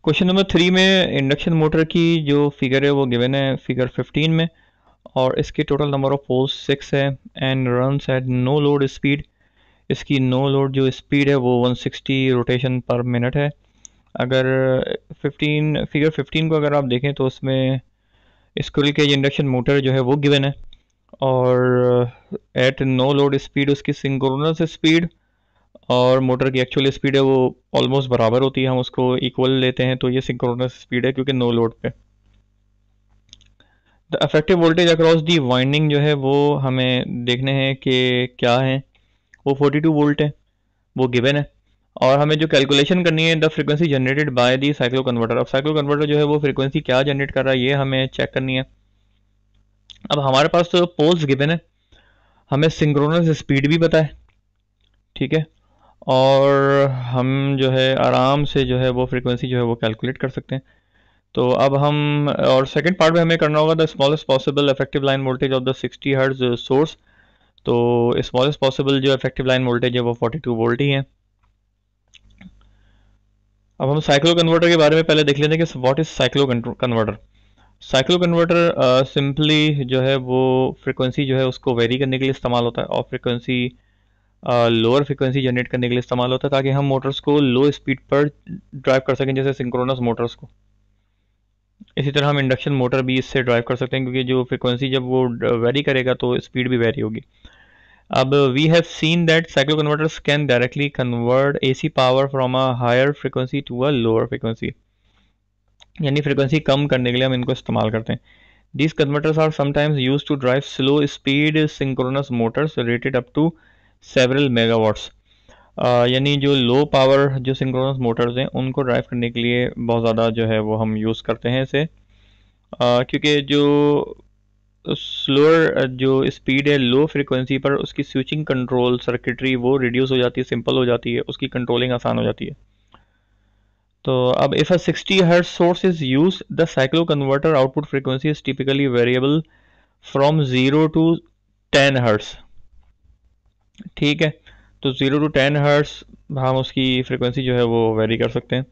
Question number 3 में induction motor की जो फिगर है वो गिवन है फिगर 15 में, और इसकी टोटल नंबर ऑफ पोल्स 6 है and runs at no load speed. इसकी नो लोड जो स्पीड है वो 160 रोटेशन पर मिनट है। अगर 15 फिगर 15 को अगर आप देखें तो उसमें स्क्विरल केज इंडक्शन मोटर जो है वो गिवन है, और एट नो लोड स्पीड उसकी सिंक्रोनस स्पीड और मोटर की एक्चुअल स्पीड है वो ऑलमोस्ट बराबर होती है, हम उसको इक्वल लेते हैं तो ये सिंक्रोनस स्पीड है क्योंकि नो लोड पे। The affective voltage across the winding जो है वो हमें देखने हैं कि क्या है, वो 42 वोल्ट है, वो गिवन है। और हमें जो कैलकुलेशन करनी है the frequency generated by the cyclo converter. अब साइक्लो कन्वर्टर जो है वो फ्रीक्वेंसी क्या जनरेट कर रहा है ये हमें चेक करनी है। अब हमारे पास तो पोल्स गिवन है, हमें सिंक्रोनस स्पीड भी पता है, ठीक है, और हम जो है आराम से जो है वो फ्रीक्वेंसी जो है वो कैलकुलेट कर सकते हैं। तो अब हम और सेकंड पार्ट में हमें करना होगा the smallest possible effective line voltage of the 60 hertz source. तो स्मॉलेस्ट पॉसिबल जो इफेक्टिव लाइन वोल्टेज है वो 42 वोल्ट ही है। अब हम साइक्लो कन्वर्टर के बारे में पहले देख लेते हैं कि what is cyclo converter. Cyclo converter simply जो है वो फ्रीक्वेंसी जो है उसको वेरी करने के लिए इस्तेमाल होता है, और फ्रीक्वेंसी लोअर फ्रीक्वेंसी जनरेट करने के लिए इस्तेमाल होता है ताकि हम मोटर्स को लो स्पीड पर ड्राइव कर सकें, जैसे सिंक्रोनस मोटर्स को। इसी तरह हम इंडक्शन मोटर भी इससे ड्राइव कर सकते हैं क्योंकि जो फ्रीक्वेंसी जब वो वेरी करेगा तो स्पीड भी वेरी होगी। अब we have seen that cycloconverters can directly convert AC power from a higher frequency to a lower frequency, यानी फ्रीक्वेंसी कम करने के लिए हम इनको इस्तेमाल करते हैं। These converters are sometimes used to drive slow speed synchronous motors rated up to several megawatts। यानी जो लो पावर जो सिंक्रोनस मोटर्स हैं उनको ड्राइव करने के लिए बहुत ज़्यादा जो है वो हम यूज़ करते हैं इसे, क्योंकि जो स्लोअर जो स्पीड है लो फ्रिक्वेंसी पर उसकी स्विचिंग कंट्रोल सर्किटरी वो रिड्यूस हो जाती है, सिंपल हो जाती है, उसकी कंट्रोलिंग आसान हो जाती है। तो अब if a 60 hertz source is use the cycloconverter output frequency is typically variable from 0 to 10 hertz, ठीक है। तो 0 टू 10 हर्ट्ज हम उसकी फ्रीक्वेंसी जो है वो वेरी कर सकते हैं।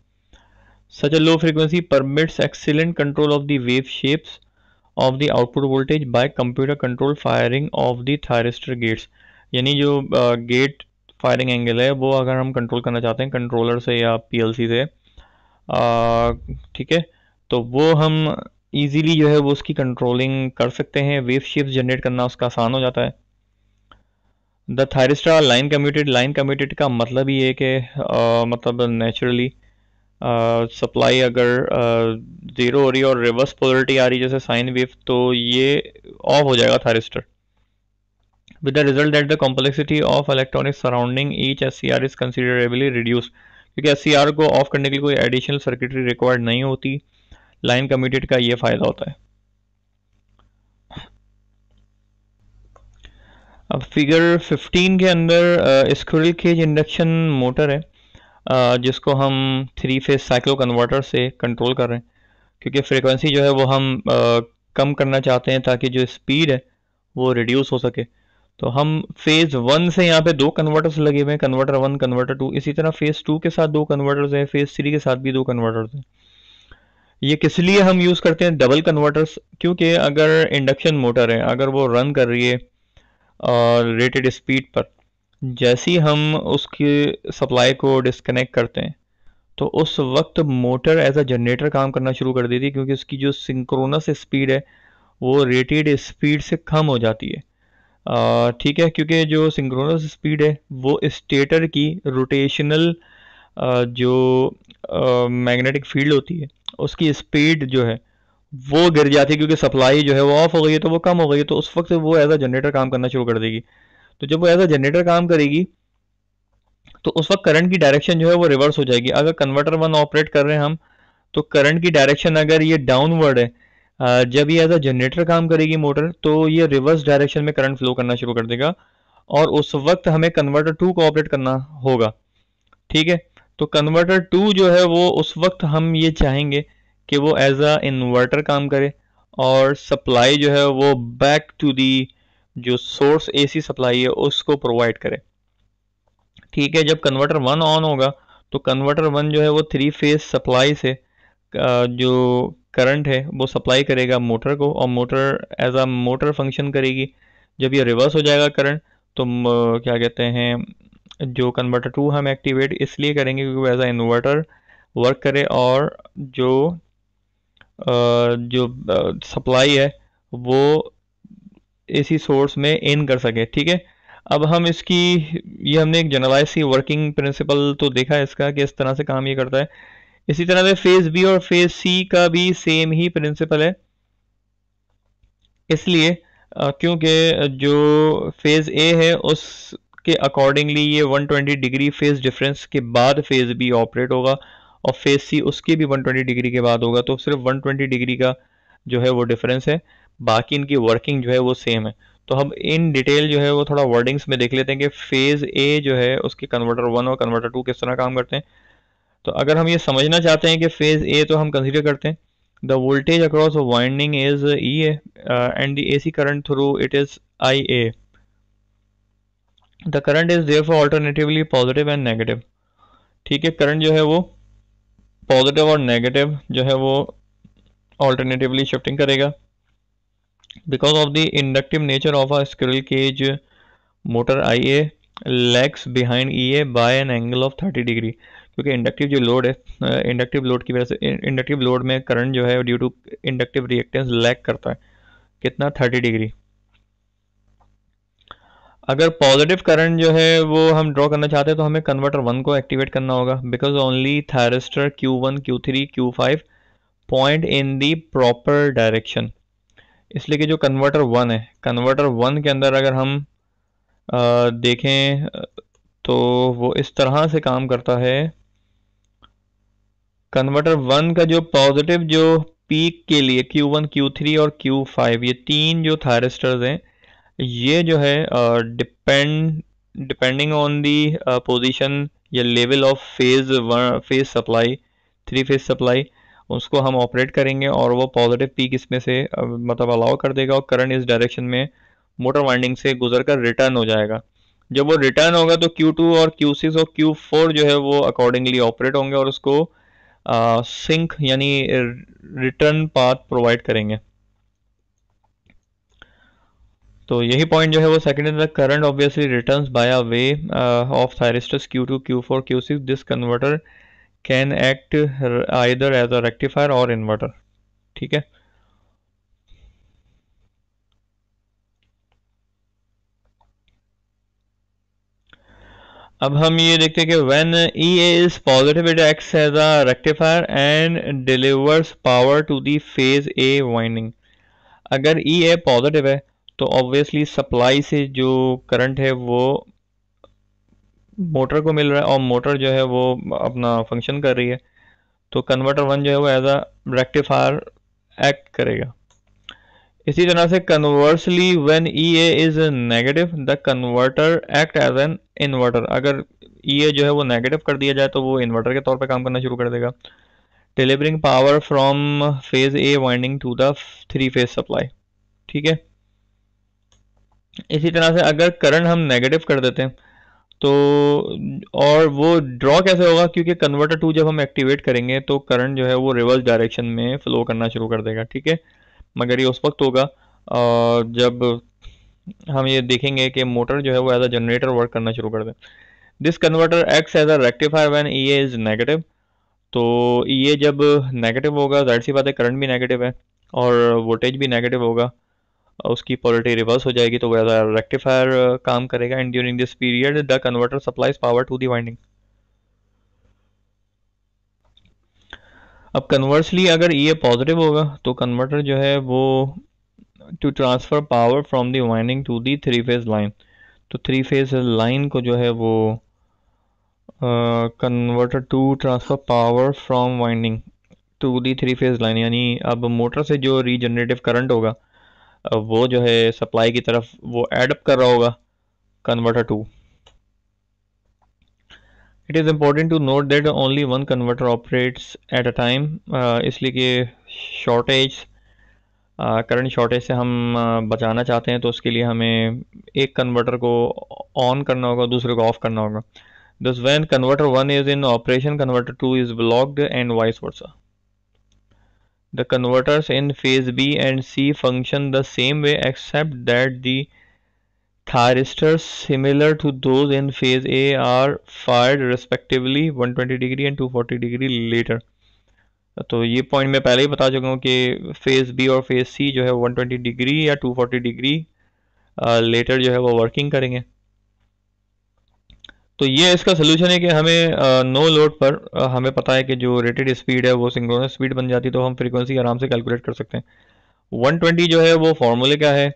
Such a low frequency permits excellent control of the wave shapes of the output voltage by computer control firing of the thyristor gates. यानी जो गेट फायरिंग एंगल है वो अगर हम कंट्रोल करना चाहते हैं कंट्रोलर से या पीएलसी से, ठीक है, तो वो हम इजीली जो है वो उसकी कंट्रोलिंग कर सकते हैं, वेव शेप्स जनरेट करना उसका आसान हो जाता है। द थायरिस्टर लाइन कम्यूटेड का मतलब ये है कि मतलब नेचुरली सप्लाई अगर ज़ीरो हो रही है और रिवर्स पोलरिटी आ रही है जैसे साइन वेव, तो ये ऑफ हो जाएगा thyristor, with the result that the complexity of electronic surrounding each SCR is considerably reduce, क्योंकि एससीआर को ऑफ करने के लिए कोई एडिशनल सर्किटरी रिक्वायर्ड नहीं होती। लाइन कम्यूटेड का ये फ़ायदा होता है। अब फिगर 15 के अंदर स्क्विरल केज इंडक्शन मोटर है, जिसको हम 3 फेज साइक्लो कन्वर्टर से कंट्रोल कर रहे हैं, क्योंकि फ्रीक्वेंसी जो है वो हम कम करना चाहते हैं ताकि जो स्पीड है वो रिड्यूस हो सके। तो हम फेज 1 से यहाँ पे 2 कन्वर्टर्स लगे हुए हैं, कन्वर्टर 1 कन्वर्टर 2, इसी तरह फेज 2 के साथ 2 कन्वर्टर्स हैं, फेज 3 के साथ भी 2 कन्वर्टर्स हैं। ये किस लिए हम यूज़ करते हैं डबल कन्वर्टर्स, क्योंकि अगर इंडक्शन मोटर है अगर वो रन कर रही है और रेटेड स्पीड पर, जैसे ही हम उसकी सप्लाई को डिस्कनेक्ट करते हैं तो उस वक्त मोटर एज अ जनरेटर काम करना शुरू कर देती है, क्योंकि उसकी जो सिंक्रोनस स्पीड है वो रेटेड स्पीड से कम हो जाती है, ठीक है, क्योंकि जो सिंक्रोनस स्पीड है वो स्टेटर की रोटेशनल जो मैग्नेटिक फील्ड होती है उसकी स्पीड जो है वो गिर जाती है, क्योंकि सप्लाई जो है वो ऑफ हो गई है तो वो कम हो गई है, तो उस वक्त वो एज अ जनरेटर काम करना शुरू कर देगी। तो जब वो एज अ जनरेटर काम करेगी तो उस वक्त करंट की डायरेक्शन जो है वो रिवर्स हो जाएगी। अगर कन्वर्टर 1 ऑपरेट कर रहे हैं हम तो करंट की डायरेक्शन अगर ये डाउनवर्ड है, जब ये एज अ जनरेटर काम करेगी मोटर तो ये रिवर्स डायरेक्शन में करंट फ्लो करना शुरू कर देगा, और उस वक्त हमें कन्वर्टर 2 को ऑपरेट करना होगा, ठीक है। तो कन्वर्टर 2 जो है वो उस वक्त हम ये चाहेंगे कि वो एज अ इन्वर्टर काम करे और सप्लाई जो है वो बैक टू दी जो सोर्स एसी सप्लाई है उसको प्रोवाइड करे, ठीक है। जब कन्वर्टर 1 ऑन होगा तो कन्वर्टर 1 जो है वो 3 फेज सप्लाई से जो करंट है वो सप्लाई करेगा मोटर को, और motor as a motor function करेगी। जब ये रिवर्स हो जाएगा करंट, तो क्या कहते हैं, जो कन्वर्टर टू हम एक्टिवेट इसलिए करेंगे क्योंकि वो एज अ इन्वर्टर वर्क करे, और जो सप्लाई है वो एसी सोर्स में इन कर सके। ठीक है, अब हम इसकी, ये हमने एक जनरलाइज सी वर्किंग प्रिंसिपल तो देखा है इसका कि इस तरह से काम ये करता है। इसी तरह से फेज बी और फेज सी का भी सेम ही प्रिंसिपल है, इसलिए क्योंकि जो फेज ए है उसके अकॉर्डिंगली ये 120 डिग्री फेज डिफरेंस के बाद फेज बी ऑपरेट होगा, और फेज सी उसके भी 120 डिग्री के बाद होगा। तो सिर्फ 120 डिग्री का जो है वो डिफरेंस है, बाकी इनकी वर्किंग जो है वो सेम है। तो हम इन डिटेल जो है वो थोड़ा वर्डिंग्स में देख लेते हैं कि फेज ए जो है उसके कन्वर्टर वन और कन्वर्टर टू किस तरह काम करते हैं। तो अगर हम ये समझना चाहते हैं कि फेज ए तो हम कंसीडर करते हैं the voltage across winding is E A and the AC current through it is I A. The current is therefore alternatively positive and negative. ठीक है, करंट जो है वो पॉजिटिव और नेगेटिव जो है वो ऑल्टरनेटिवली शिफ्टिंग करेगा because of the inductive nature of a squirrel cage motor I A lags behind E A by an angle of 30 degree. क्योंकि इंडक्टिव जो लोड है, इंडक्टिव लोड की वजह से, इंडक्टिव लोड में करंट जो है due to inductive reactance lag करता है कितना, 30 डिग्री। अगर पॉजिटिव करंट जो है वो हम ड्रॉ करना चाहते हैं तो हमें कन्वर्टर वन को एक्टिवेट करना होगा because only thyristor Q1 Q3 Q5 point in the proper direction. इसलिए कि जो कन्वर्टर वन है, कन्वर्टर वन के अंदर अगर हम देखें तो वो इस तरह से काम करता है। कन्वर्टर वन का जो पॉजिटिव जो पीक के लिए Q1 Q3 और Q5 ये तीन जो थायरिस्टर्स हैं, ये जो है डिपेंडिंग ऑन दी पोजीशन या level of phase supply, three phase supply, उसको हम ऑपरेट करेंगे और वो पॉजिटिव पीक इसमें से मतलब अलाउ कर देगा, और करंट इस डायरेक्शन में मोटर वाइंडिंग से गुजर कर रिटर्न हो जाएगा। जब वो रिटर्न होगा तो Q2 और Q6 और Q4 जो है वो अकॉर्डिंगली ऑपरेट होंगे और उसको सिंक यानी रिटर्न पाथ प्रोवाइड करेंगे। तो यही पॉइंट जो है वो second the current obviously returns by a way of thyristors Q2 Q4 Q6 this converter can act either as a rectifier और इन्वर्टर। ठीक है, अब हम ये देखते हैं कि when EA is positive it acts as a rectifier and delivers power to the phase A winding. अगर EA पॉजिटिव है तो ऑब्वियसली सप्लाई से जो करंट है वो मोटर को मिल रहा है और मोटर जो है वो अपना फंक्शन कर रही है, तो कन्वर्टर वन जो है वो एज अ रेक्टिफायर एक्ट करेगा। इसी तरह से conversely when EA is negative the converter act as an inverter. अगर EA जो है वो नेगेटिव कर दिया जाए तो वो इन्वर्टर के तौर पे काम करना शुरू कर देगा, delivering power from phase A winding to the three phase supply. ठीक है, इसी तरह से अगर करंट हम नेगेटिव कर देते हैं तो, और वो ड्रॉ कैसे होगा, क्योंकि कन्वर्टर टू जब हम एक्टिवेट करेंगे तो करंट जो है वो रिवर्स डायरेक्शन में फ्लो करना शुरू कर देगा। ठीक है, मगर ये उस वक्त होगा जब हम ये देखेंगे कि मोटर जो है वो एज अ जनरेटर वर्क करना शुरू कर दे। This converter acts as a rectifier when EA is negative. तो EA जब नेगेटिव होगा जाहिर सी बात है करंट भी नेगेटिव है और वोल्टेज भी नेगेटिव होगा, उसकी पोलरिटी रिवर्स हो जाएगी, तो वो एज अ रेक्टिफायर काम करेगा। And during this period the converter supplies power to the winding. अब कन्वर्सली अगर EA पॉजिटिव होगा तो कन्वर्टर जो है वो to transfer power from the winding to the three phase line, तो थ्री फेज लाइन को जो है वो converter to transfer power from winding to the three phase line, यानी अब मोटर से जो रीजनरेटिव करंट होगा वो जो है सप्लाई की तरफ वो एडअप कर रहा होगा converter two. It is important to note that only one converter operates at a time, इसलिए कि शॉर्टेज, करंट शॉर्टेज से हम बचाना चाहते हैं तो उसके लिए हमें एक कन्वर्टर को ऑन करना होगा, दूसरे को ऑफ करना होगा। दस when converter one is in operation converter two is blocked and vice versa. The converters in phase B and C function the same way except that the thyristors similar to those in phase A are fired respectively 120 degree and 240 degree later. तो ये point मैं पहले ही बता चुका हूँ कि phase B और phase सी जो है 120 डिग्री या 240 डिग्री लेटर जो है वो वर्किंग करेंगे। तो ये इसका सोल्यूशन है कि हमें नो लोड पर हमें पता है कि जो रेटेड स्पीड है वो सिंक्रोनस स्पीड बन जाती है, तो हम फ्रीक्वेंसी आराम से कैलकुलेट कर सकते हैं। 120 जो है वो फॉर्मूले का है,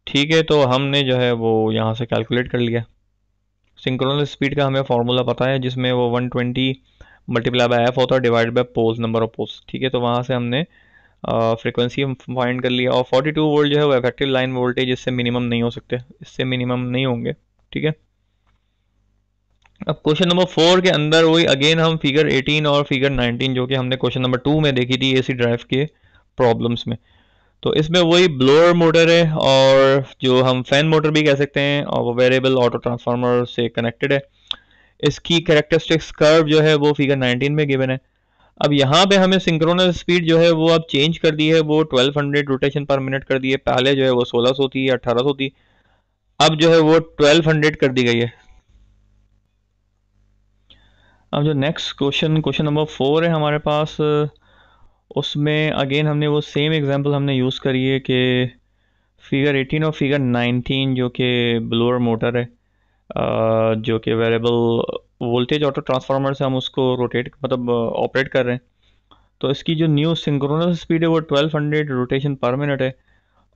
ठीक है, तो हमने जो है वो यहाँ से कैलकुलेट कर लिया। सिंक्रोनस स्पीड का हमें फार्मूला पता है जिसमें वो 120 मल्टीप्लाई बाय एफ होता है divide by poles, number of poles, ठीक है। तो वहाँ से हमने फ्रीक्वेंसी फाइंड कर लिया। और 42 वोल्ट जो है वो इफेक्टिव लाइन वोल्टेज, इससे मिनिमम नहीं हो सकते, इससे मिनिमम नहीं होंगे, ठीक है। अब क्वेश्चन नंबर 4 के अंदर वही अगेन हम फिगर 18 और फिगर 19 जो कि हमने क्वेश्चन नंबर 2 में देखी थी एसी ड्राइव के प्रॉब्लम्स में, तो इसमें वही ब्लोअर मोटर है और जो हम फैन मोटर भी कह सकते हैं, और वो वेरिएबल ऑटो ट्रांसफार्मर से कनेक्टेड है। इसकी कैरेक्टरिस्टिक्स कर्व जो है वो फिगर 19 में गिवन है। अब यहाँ पे हमें सिंक्रोनस स्पीड जो है वो अब चेंज कर दी है, वो 1200 रोटेशन पर मिनट कर दी है। पहले जो है वो 1600 थी या 1800 थी, अब जो है वो 1200 कर दी गई है। अब जो नेक्स्ट क्वेश्चन नंबर 4 है हमारे पास, उसमें अगेन हमने वो सेम एग्जांपल हमने यूज़ करी है कि फिगर 18 और फिगर 19 जो कि ब्लोअर मोटर है, जो कि वेरिएबल वोल्टेज ऑटो ट्रांसफार्मर से हम उसको रोटेट मतलब ऑपरेट कर रहे हैं। तो इसकी जो न्यू सिंक्रोनस स्पीड है वो 1200 रोटेशन पर मिनट है,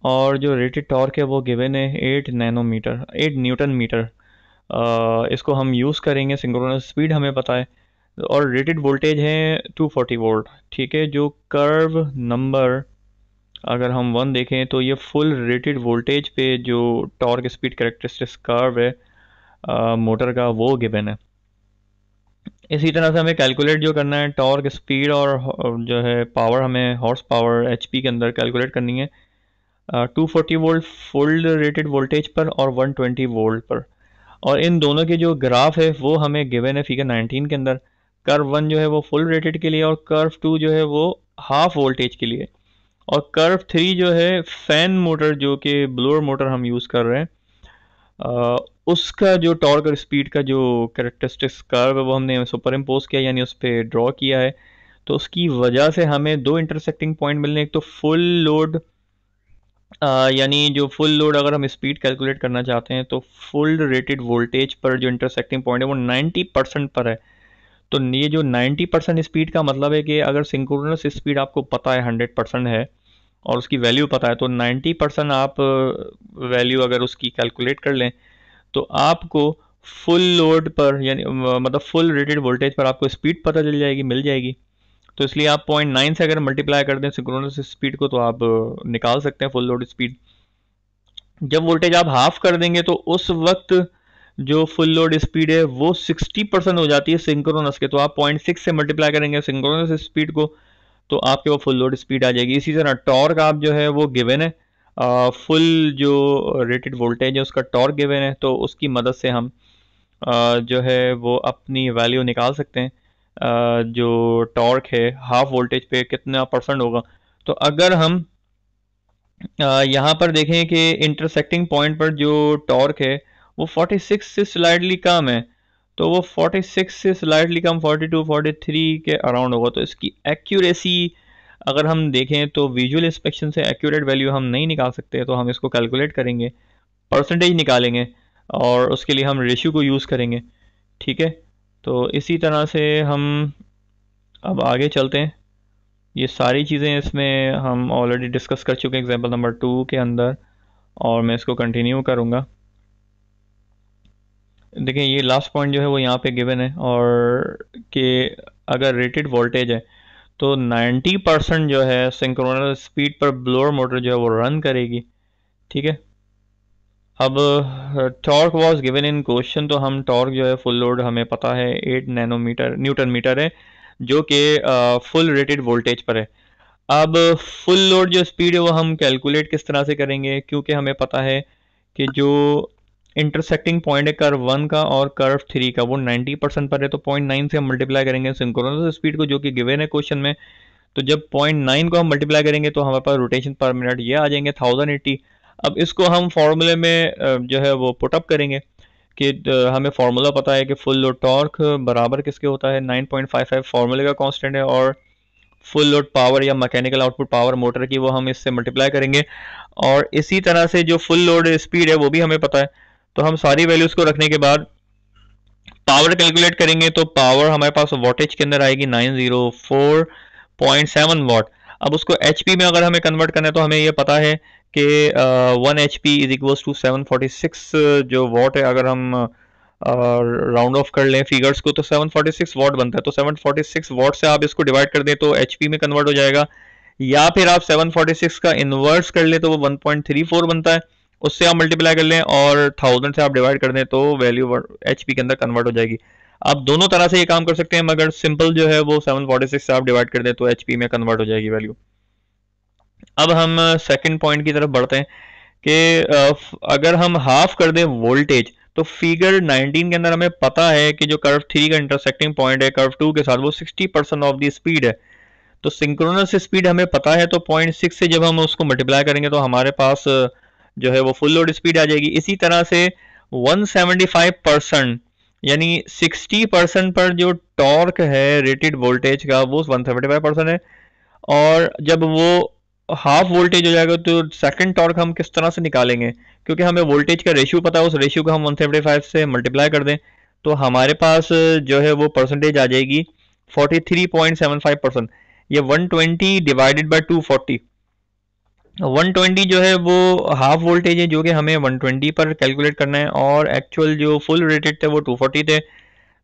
और जो रेटेड टॉर्क है वो गिवन है 8 न्यूटन मीटर। इसको हम यूज़ करेंगे, सिंक्रोनस स्पीड हमें पता है, और रेटेड वोल्टेज है 240 वोल्ट, ठीक है। जो कर्व नंबर अगर हम 1 देखें तो ये फुल रेटेड वोल्टेज पे जो टॉर्क स्पीड कैरेक्टरिस्टिक्स कर्व है मोटर का वो गिवन है। इसी तरह से हमें कैलकुलेट जो करना है टॉर्क स्पीड और जो है पावर, हमें हॉर्स पावर एचपी के अंदर कैलकुलेट करनी है 240 वोल्ट फुल रेटेड वोल्टेज पर और 120 वोल्ट पर। और इन दोनों के जो ग्राफ है वो हमें गिवन है फिगर 19 के अंदर। कर्व 1 जो है वो फुल रेटेड के लिए, और कर्व 2 जो है वो हाफ वोल्टेज के लिए, और कर्व 3 जो है फैन मोटर जो कि ब्लोअर मोटर हम यूज़ कर रहे हैं, उसका जो टॉर्क और स्पीड का जो कैरेक्टरिस्टिक्स कर्व है वो हमने सुपर इम्पोज किया, यानी उस पर ड्रॉ किया है। तो उसकी वजह से हमें दो इंटरसेक्टिंग पॉइंट मिलने, एक तो फुल लोड यानी जो फुल लोड अगर हम स्पीड कैलकुलेट करना चाहते हैं तो फुल रेटेड वोल्टेज पर जो इंटरसेक्टिंग पॉइंट है वो 90% पर है। तो ये जो 90% स्पीड का मतलब है कि अगर सिंक्रोनस स्पीड आपको पता है 100% है और उसकी वैल्यू पता है, तो 90% आप वैल्यू अगर उसकी कैलकुलेट कर लें तो आपको फुल लोड पर यानी मतलब फुल रेटेड वोल्टेज पर आपको स्पीड पता चल जाएगी, मिल जाएगी। तो इसलिए आप 0.9 से अगर मल्टीप्लाई कर दें सिंक्रोनस स्पीड को तो आप निकाल सकते हैं फुल लोड स्पीड। जब वोल्टेज आप हाफ कर देंगे तो उस वक्त जो फुल लोड स्पीड है वो 60% हो जाती है सिंक्रोनस के, तो आप 0.6 से मल्टीप्लाई करेंगे सिंक्रोनस स्पीड को तो आपके वो फुल लोड स्पीड आ जाएगी। इसी तरह टॉर्क आप जो है वो गिवन है, फुल जो रेटेड वोल्टेज है उसका टॉर्क गिवन है, तो उसकी मदद से हम जो है वो अपनी वैल्यू निकाल सकते हैं। जो टॉर्क है हाफ वोल्टेज पे कितना परसेंट होगा। तो अगर हम यहाँ पर देखें कि इंटरसेक्टिंग पॉइंट पर जो टॉर्क है वो 46 से स्लाइडली कम है, तो वो 46 से स्लाइडली कम 42 43 के अराउंड होगा। तो इसकी एक्यूरेसी अगर हम देखें तो विजुअल इंस्पेक्शन से एक्यूरेट वैल्यू हम नहीं निकाल सकते, तो हम इसको कैलकुलेट करेंगे, परसेंटेज निकालेंगे, और उसके लिए हम रेशियो को यूज़ करेंगे, ठीक है। तो इसी तरह से हम अब आगे चलते हैं। ये सारी चीज़ें इसमें हम ऑलरेडी डिस्कस कर चुके हैं एग्जांपल नंबर 2 के अंदर, और मैं इसको कंटिन्यू करूँगा। देखिए ये लास्ट पॉइंट जो है वो यहाँ पे गिवन है, और कि अगर रेटेड वोल्टेज है तो 90% जो है सिंक्रोनस स्पीड पर ब्लोअर मोटर जो है वो रन करेगी, ठीक है। अब torque was given in question, तो हम टॉर्क जो है फुल लोड हमें पता है 8 न्यूटन मीटर है जो कि फुल रेटेड वोल्टेज पर है। अब फुल लोड जो स्पीड है वो हम कैलकुलेट किस तरह से करेंगे, क्योंकि हमें पता है कि जो इंटरसेक्टिंग पॉइंट है कर्व 1 का और कर्व 3 का वो 90% पर है, तो 0.9 से हम मल्टीप्लाई करेंगे सिंक्रोनस स्पीड को जो कि गिवन है क्वेश्चन में। तो जब 0.9 को हम मल्टीप्लाई करेंगे तो हमारे पास रोटेशन पर मिनट ये आ जाएंगे 1080। अब इसको हम फॉर्मूले में जो है वो पुटअप करेंगे कि हमें फार्मूला पता है कि फुल लोड टॉर्क बराबर किसके होता है 9.55 फार्मूले का कांस्टेंट है, और फुल लोड पावर या मैकेनिकल आउटपुट पावर मोटर की वो हम इससे मल्टीप्लाई करेंगे। और इसी तरह से जो फुल लोड स्पीड है वो भी हमें पता है। तो हम सारी वैल्यूज को रखने के बाद पावर कैलकुलेट करेंगे तो पावर हमारे पास वॉटेज के अंदर आएगी 904.7 वॉट। अब उसको एचपी में अगर हमें कन्वर्ट करना है तो हमें ये पता है कि 1 HP इज इक्वल्स टू 746 जो वॉट है। अगर हम राउंड ऑफ कर लें फिगर्स को तो 746 वॉट बनता है। तो 746 वॉट से आप इसको डिवाइड कर दें तो एचपी में कन्वर्ट हो जाएगा, या फिर आप 746 का इनवर्स कर लें तो वो 1.34 बनता है, उससे आप मल्टीप्लाई कर लें और 1000 से आप डिवाइड कर दें तो वैल्यू एचपी के अंदर कन्वर्ट हो जाएगी। आप दोनों तरह से ये काम कर सकते हैं, मगर सिंपल जो है वो 746 से आप डिवाइड कर दें तो एचपी में कन्वर्ट हो जाएगी वैल्यू। अब हम सेकंड पॉइंट की तरफ बढ़ते हैं कि अगर हम हाफ कर दें वोल्टेज तो फिगर 19 के अंदर हमें पता है कि जो कर्व 3 का इंटरसेक्टिंग पॉइंट है कर्व 2 के साथ वो 60% ऑफ दी स्पीड है। तो सिंक्रोनस स्पीड हमें पता है तो 0.6 से जब हम उसको मल्टीप्लाई करेंगे तो हमारे पास जो है वो फुल लोड स्पीड आ जाएगी। इसी तरह से 175% यानी 60% पर जो टॉर्क है रेटेड वोल्टेज का वो 175% है। और जब वो हाफ वोल्टेज हो जाएगा तो सेकंड टॉर्क हम किस तरह से निकालेंगे, क्योंकि हमें वोल्टेज का रेशियो पता है, उस रेशियो को हम 175 से मल्टीप्लाई कर दें तो हमारे पास जो है वो परसेंटेज आ जाएगी 43.75%। ये 120 डिवाइडेड बाय 240, 120 जो है वो हाफ वोल्टेज है जो कि हमें 120 पर कैलकुलेट करना है, और एक्चुअल जो फुल रेटेड थे वो 240 थे।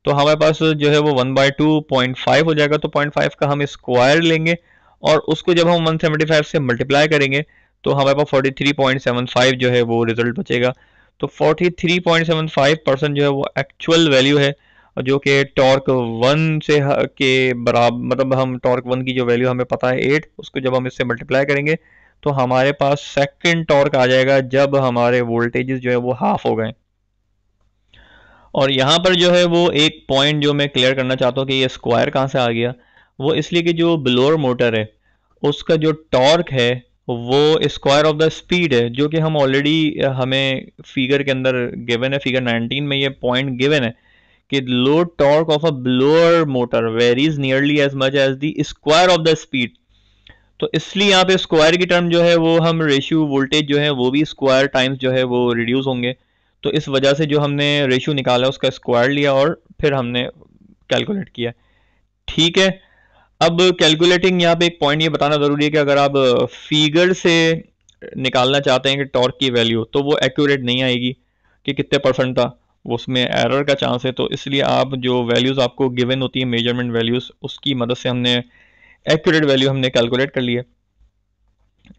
तो हमारे पास जो है वो 1/2.5 हो जाएगा। तो 0.5 का हम स्क्वायर लेंगे और उसको जब हम 175 से मल्टीप्लाई करेंगे तो हमारे पास 43.75 जो है वो रिजल्ट बचेगा। तो 43.75% जो है वो एक्चुअल वैल्यू है जो कि टॉर्क वन से के बराबर, मतलब हम टॉर्क वन की जो वैल्यू हमें पता है 8, उसको जब हम इससे मल्टीप्लाई करेंगे तो हमारे पास सेकंड टॉर्क आ जाएगा जब हमारे वोल्टेजेस जो है वो हाफ हो गए। और यहाँ पर जो है वो एक पॉइंट जो मैं क्लियर करना चाहता हूँ कि ये स्क्वायर कहाँ से आ गया, वो इसलिए कि जो ब्लोअर मोटर है उसका जो टॉर्क है वो स्क्वायर ऑफ द स्पीड है, जो कि हम ऑलरेडी हमें फिगर के अंदर गिवन है, फिगर 19 में ये पॉइंट गिवन है कि load torque of a blower motor varies nearly as much as the square of the speed. तो इसलिए यहाँ पे स्क्वायर की टर्म जो है वो हम रेशियो वोल्टेज जो है वो भी स्क्वायर टाइम्स जो है वो रिड्यूस होंगे। तो इस वजह से जो हमने रेशियो निकाला उसका स्क्वायर लिया और फिर हमने कैलकुलेट किया। ठीक है, अब कैलकुलेटिंग यहाँ पे एक पॉइंट ये बताना ज़रूरी है कि अगर आप फिगर से निकालना चाहते हैं कि टॉर्क की वैल्यू तो वो एक्यूरेट नहीं आएगी कि कितने परसेंट था, वो उसमें एरर का चांस है। तो इसलिए आप जो वैल्यूज़ आपको गिवन होती है मेजरमेंट वैल्यूज़ उसकी मदद से हमने एक्यूरेट वैल्यू हमने कैलकुलेट कर ली है।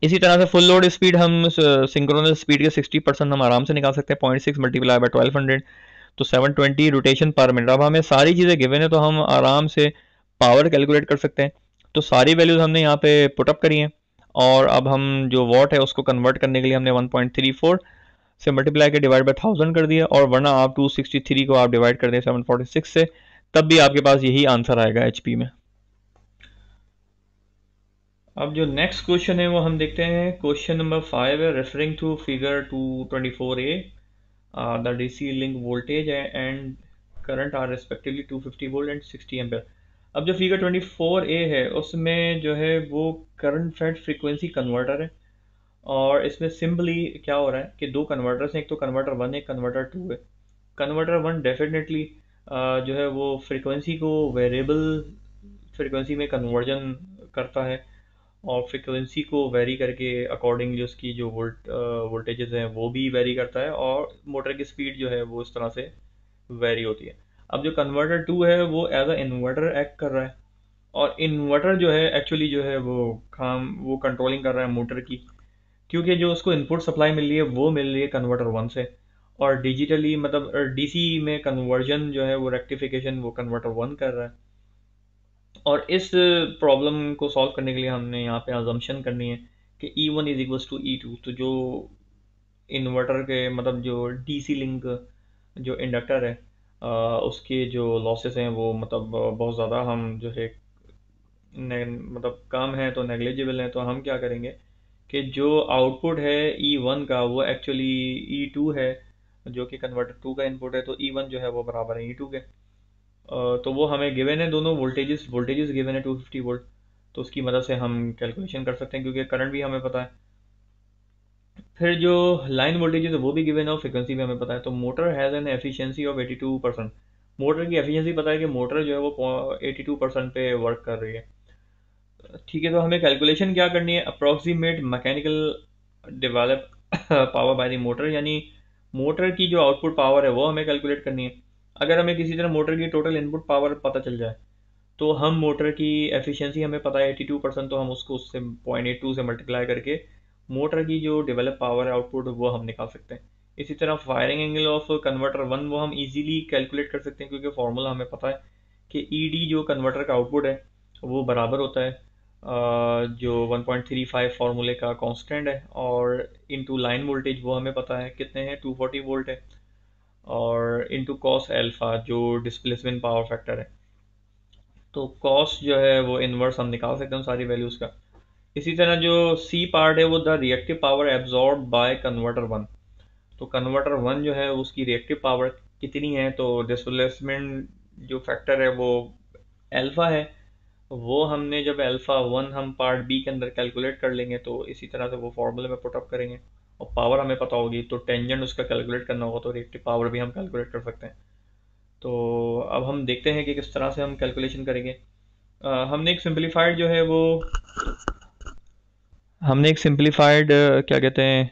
इसी तरह से फुल लोड स्पीड हम सिंक्रोनस स्पीड के 60% हम आराम से निकाल सकते हैं 0.6 मल्टीप्लाई बाय 1200 तो 720 रोटेशन पर मिनट। अब हमें सारी चीज़ें गिवन है तो हम आराम से पावर कैलकुलेट कर सकते हैं। तो सारी वैल्यूज हमने यहाँ पे पुटअप करी हैं और अब हम जो वॉट है उसको कन्वर्ट करने के लिए हमने 1.34 से मल्टीप्लाई के डिवाइड बाय 1000 कर दिया, और वरना आप 263 को आप डिवाइड कर दें 746 से, तब भी आपके पास यही आंसर आएगा एचपी में। अब जो नेक्स्ट क्वेश्चन है वो हम देखते हैं, क्वेश्चन नंबर 5 है, referring to figure 224A the DC link voltage and current are respectively 250 volt and 60 ampere. अब जो फिगर 24A है उसमें जो है वो करंट फेड फ्रीक्वेंसी कन्वर्टर है, और इसमें सिंपली क्या हो रहा है कि दो कन्वर्टर्स हैं, एक तो कन्वर्टर वन है, कन्वर्टर टू है। कन्वर्टर वन डेफिनेटली जो है वो फ्रीक्वेंसी को वेरिएबल फ्रीक्वेंसी में कन्वर्जन करता है, और फ्रिक्वेंसी को वेरी करके अकॉर्डिंगली उसकी जो वोल्टेजेस हैं वो भी वेरी करता है, और मोटर की स्पीड जो है वो इस तरह से वेरी होती है। अब जो कन्वर्टर टू है वो एज अ इन्वर्टर एक्ट कर रहा है, और इन्वर्टर जो है एक्चुअली जो है वो कंट्रोलिंग कर रहा है मोटर की, क्योंकि जो उसको इनपुट सप्लाई मिल रही है वो मिल रही है कन्वर्टर वन से, और डिजिटली मतलब डीसी में कन्वर्जन जो है वो रेक्टिफिकेशन वो कन्वर्टर वन कर रहा है। और इस प्रॉब्लम को सॉल्व करने के लिए हमने यहाँ पे अजम्पशन करनी है कि E1 is equals to E2। तो जो इन्वर्टर के मतलब जो डीसी लिंक जो इंडक्टर है उसके जो लॉसेस हैं वो मतलब बहुत ज़्यादा हम जो है मतलब कम है तो नेग्लिजिबल है, तो हम क्या करेंगे कि जो आउटपुट है E1 का वो एक्चुअली E2 है, जो कि कन्वर्टर 2 का इनपुट है, तो E1 जो है वो बराबर है E2 के। तो वो हमें गिवन है, दोनों वोल्टेजेस गिवन है 250 वोल्ट। तो उसकी मदद से हम कैलकुलेशन कर सकते हैं क्योंकि करंट भी हमें पता है। फिर जो लाइन वोल्टेज है वो भी गिवन है और फ्रिक्वेंसी भी हमें पता है। तो motor has an efficiency of 82%। Motor की एफिशिएंसी पता है कि मोटर जो है वो 82% पे वर्क कर रही है। ठीक है, तो हमें कैलकुलेशन क्या करनी है, approximate mechanical develop power by the motor, यानी मोटर की जो आउटपुट पावर है वो हमें कैलकुलेट करनी है। अगर हमें किसी तरह मोटर की टोटल इनपुट पावर पता चल जाए तो हम मोटर की एफिशिएंसी हमें पता है 82%, तो हम उसको उससे 0.82 से मल्टीप्लाई करके मोटर की जो डेवलप पावर है आउटपुट वो हम निकाल सकते हैं। इसी तरह फायरिंग एंगल ऑफ कन्वर्टर 1 वो हम इजीली कैलकुलेट कर सकते हैं क्योंकि फार्मूला हमें पता है कि ईडी जो कन्वर्टर का आउटपुट है वो बराबर होता है जो 1.35 फार्मूले का कांस्टेंट है, और इनटू लाइन वोल्टेज वो हमें पता है कितने हैं 240 वोल्ट है, और इनटू कॉस अल्फा जो डिस्प्लेसमेंट पावर फैक्टर है। तो कॉस्ट जो है वो इन्वर्स हम निकाल सकते हैं सारी वैल्यूज़ का। इसी तरह जो सी पार्ट है वो the reactive power absorb by converter 1। तो कन्वर्टर 1 जो है उसकी रिएक्टिव पावर कितनी है, तो डिस्प्लेसमेंट जो फैक्टर है वो अल्फा है। वो हमने जब अल्फा 1 हम पार्ट बी के अंदर कैलकुलेट कर लेंगे तो इसी तरह से वो फॉर्मूले में पुटअप करेंगे, और पावर हमें पता होगी तो टेंजेंट उसका कैलकुलेट करना होगा तो रिएक्टिव पावर भी हम कैलकुलेट कर सकते हैं। तो अब हम देखते हैं कि किस तरह से हम कैलकुलेशन करेंगे। हमने एक सिंपलीफाइड जो है वो हमने एक सिंपलीफाइड क्या कहते हैं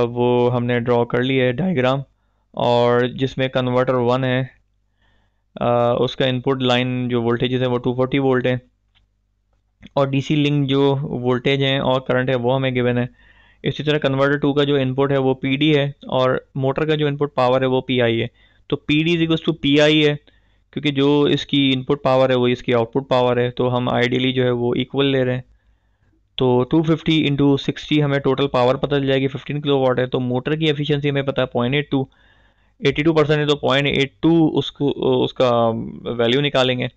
वो हमने ड्रॉ कर लिया है डायग्राम, और जिसमें कन्वर्टर 1 है, उसका इनपुट लाइन जो वोल्टेजेस है वो 240 वोल्ट है, और डीसी लिंक जो वोल्टेज है और करंट है वो हमें गिवन है। इसी तरह कन्वर्टर 2 का जो इनपुट है वो पीडी है, और मोटर का जो इनपुट पावर है वो पीआई है। तो PD is equals to PI है क्योंकि जो इसकी इनपुट पावर है वो इसकी आउटपुट पावर है, तो हम आइडियली जो है वो इक्वल ले रहे हैं। तो 250 इंटू 60 हमें टोटल पावर पता चल जाएगी 15 किलो वाट है। तो मोटर की एफिशिएंसी हमें पता है 0.82, 82% है तो 0.82 उसको उसका वैल्यू निकालेंगे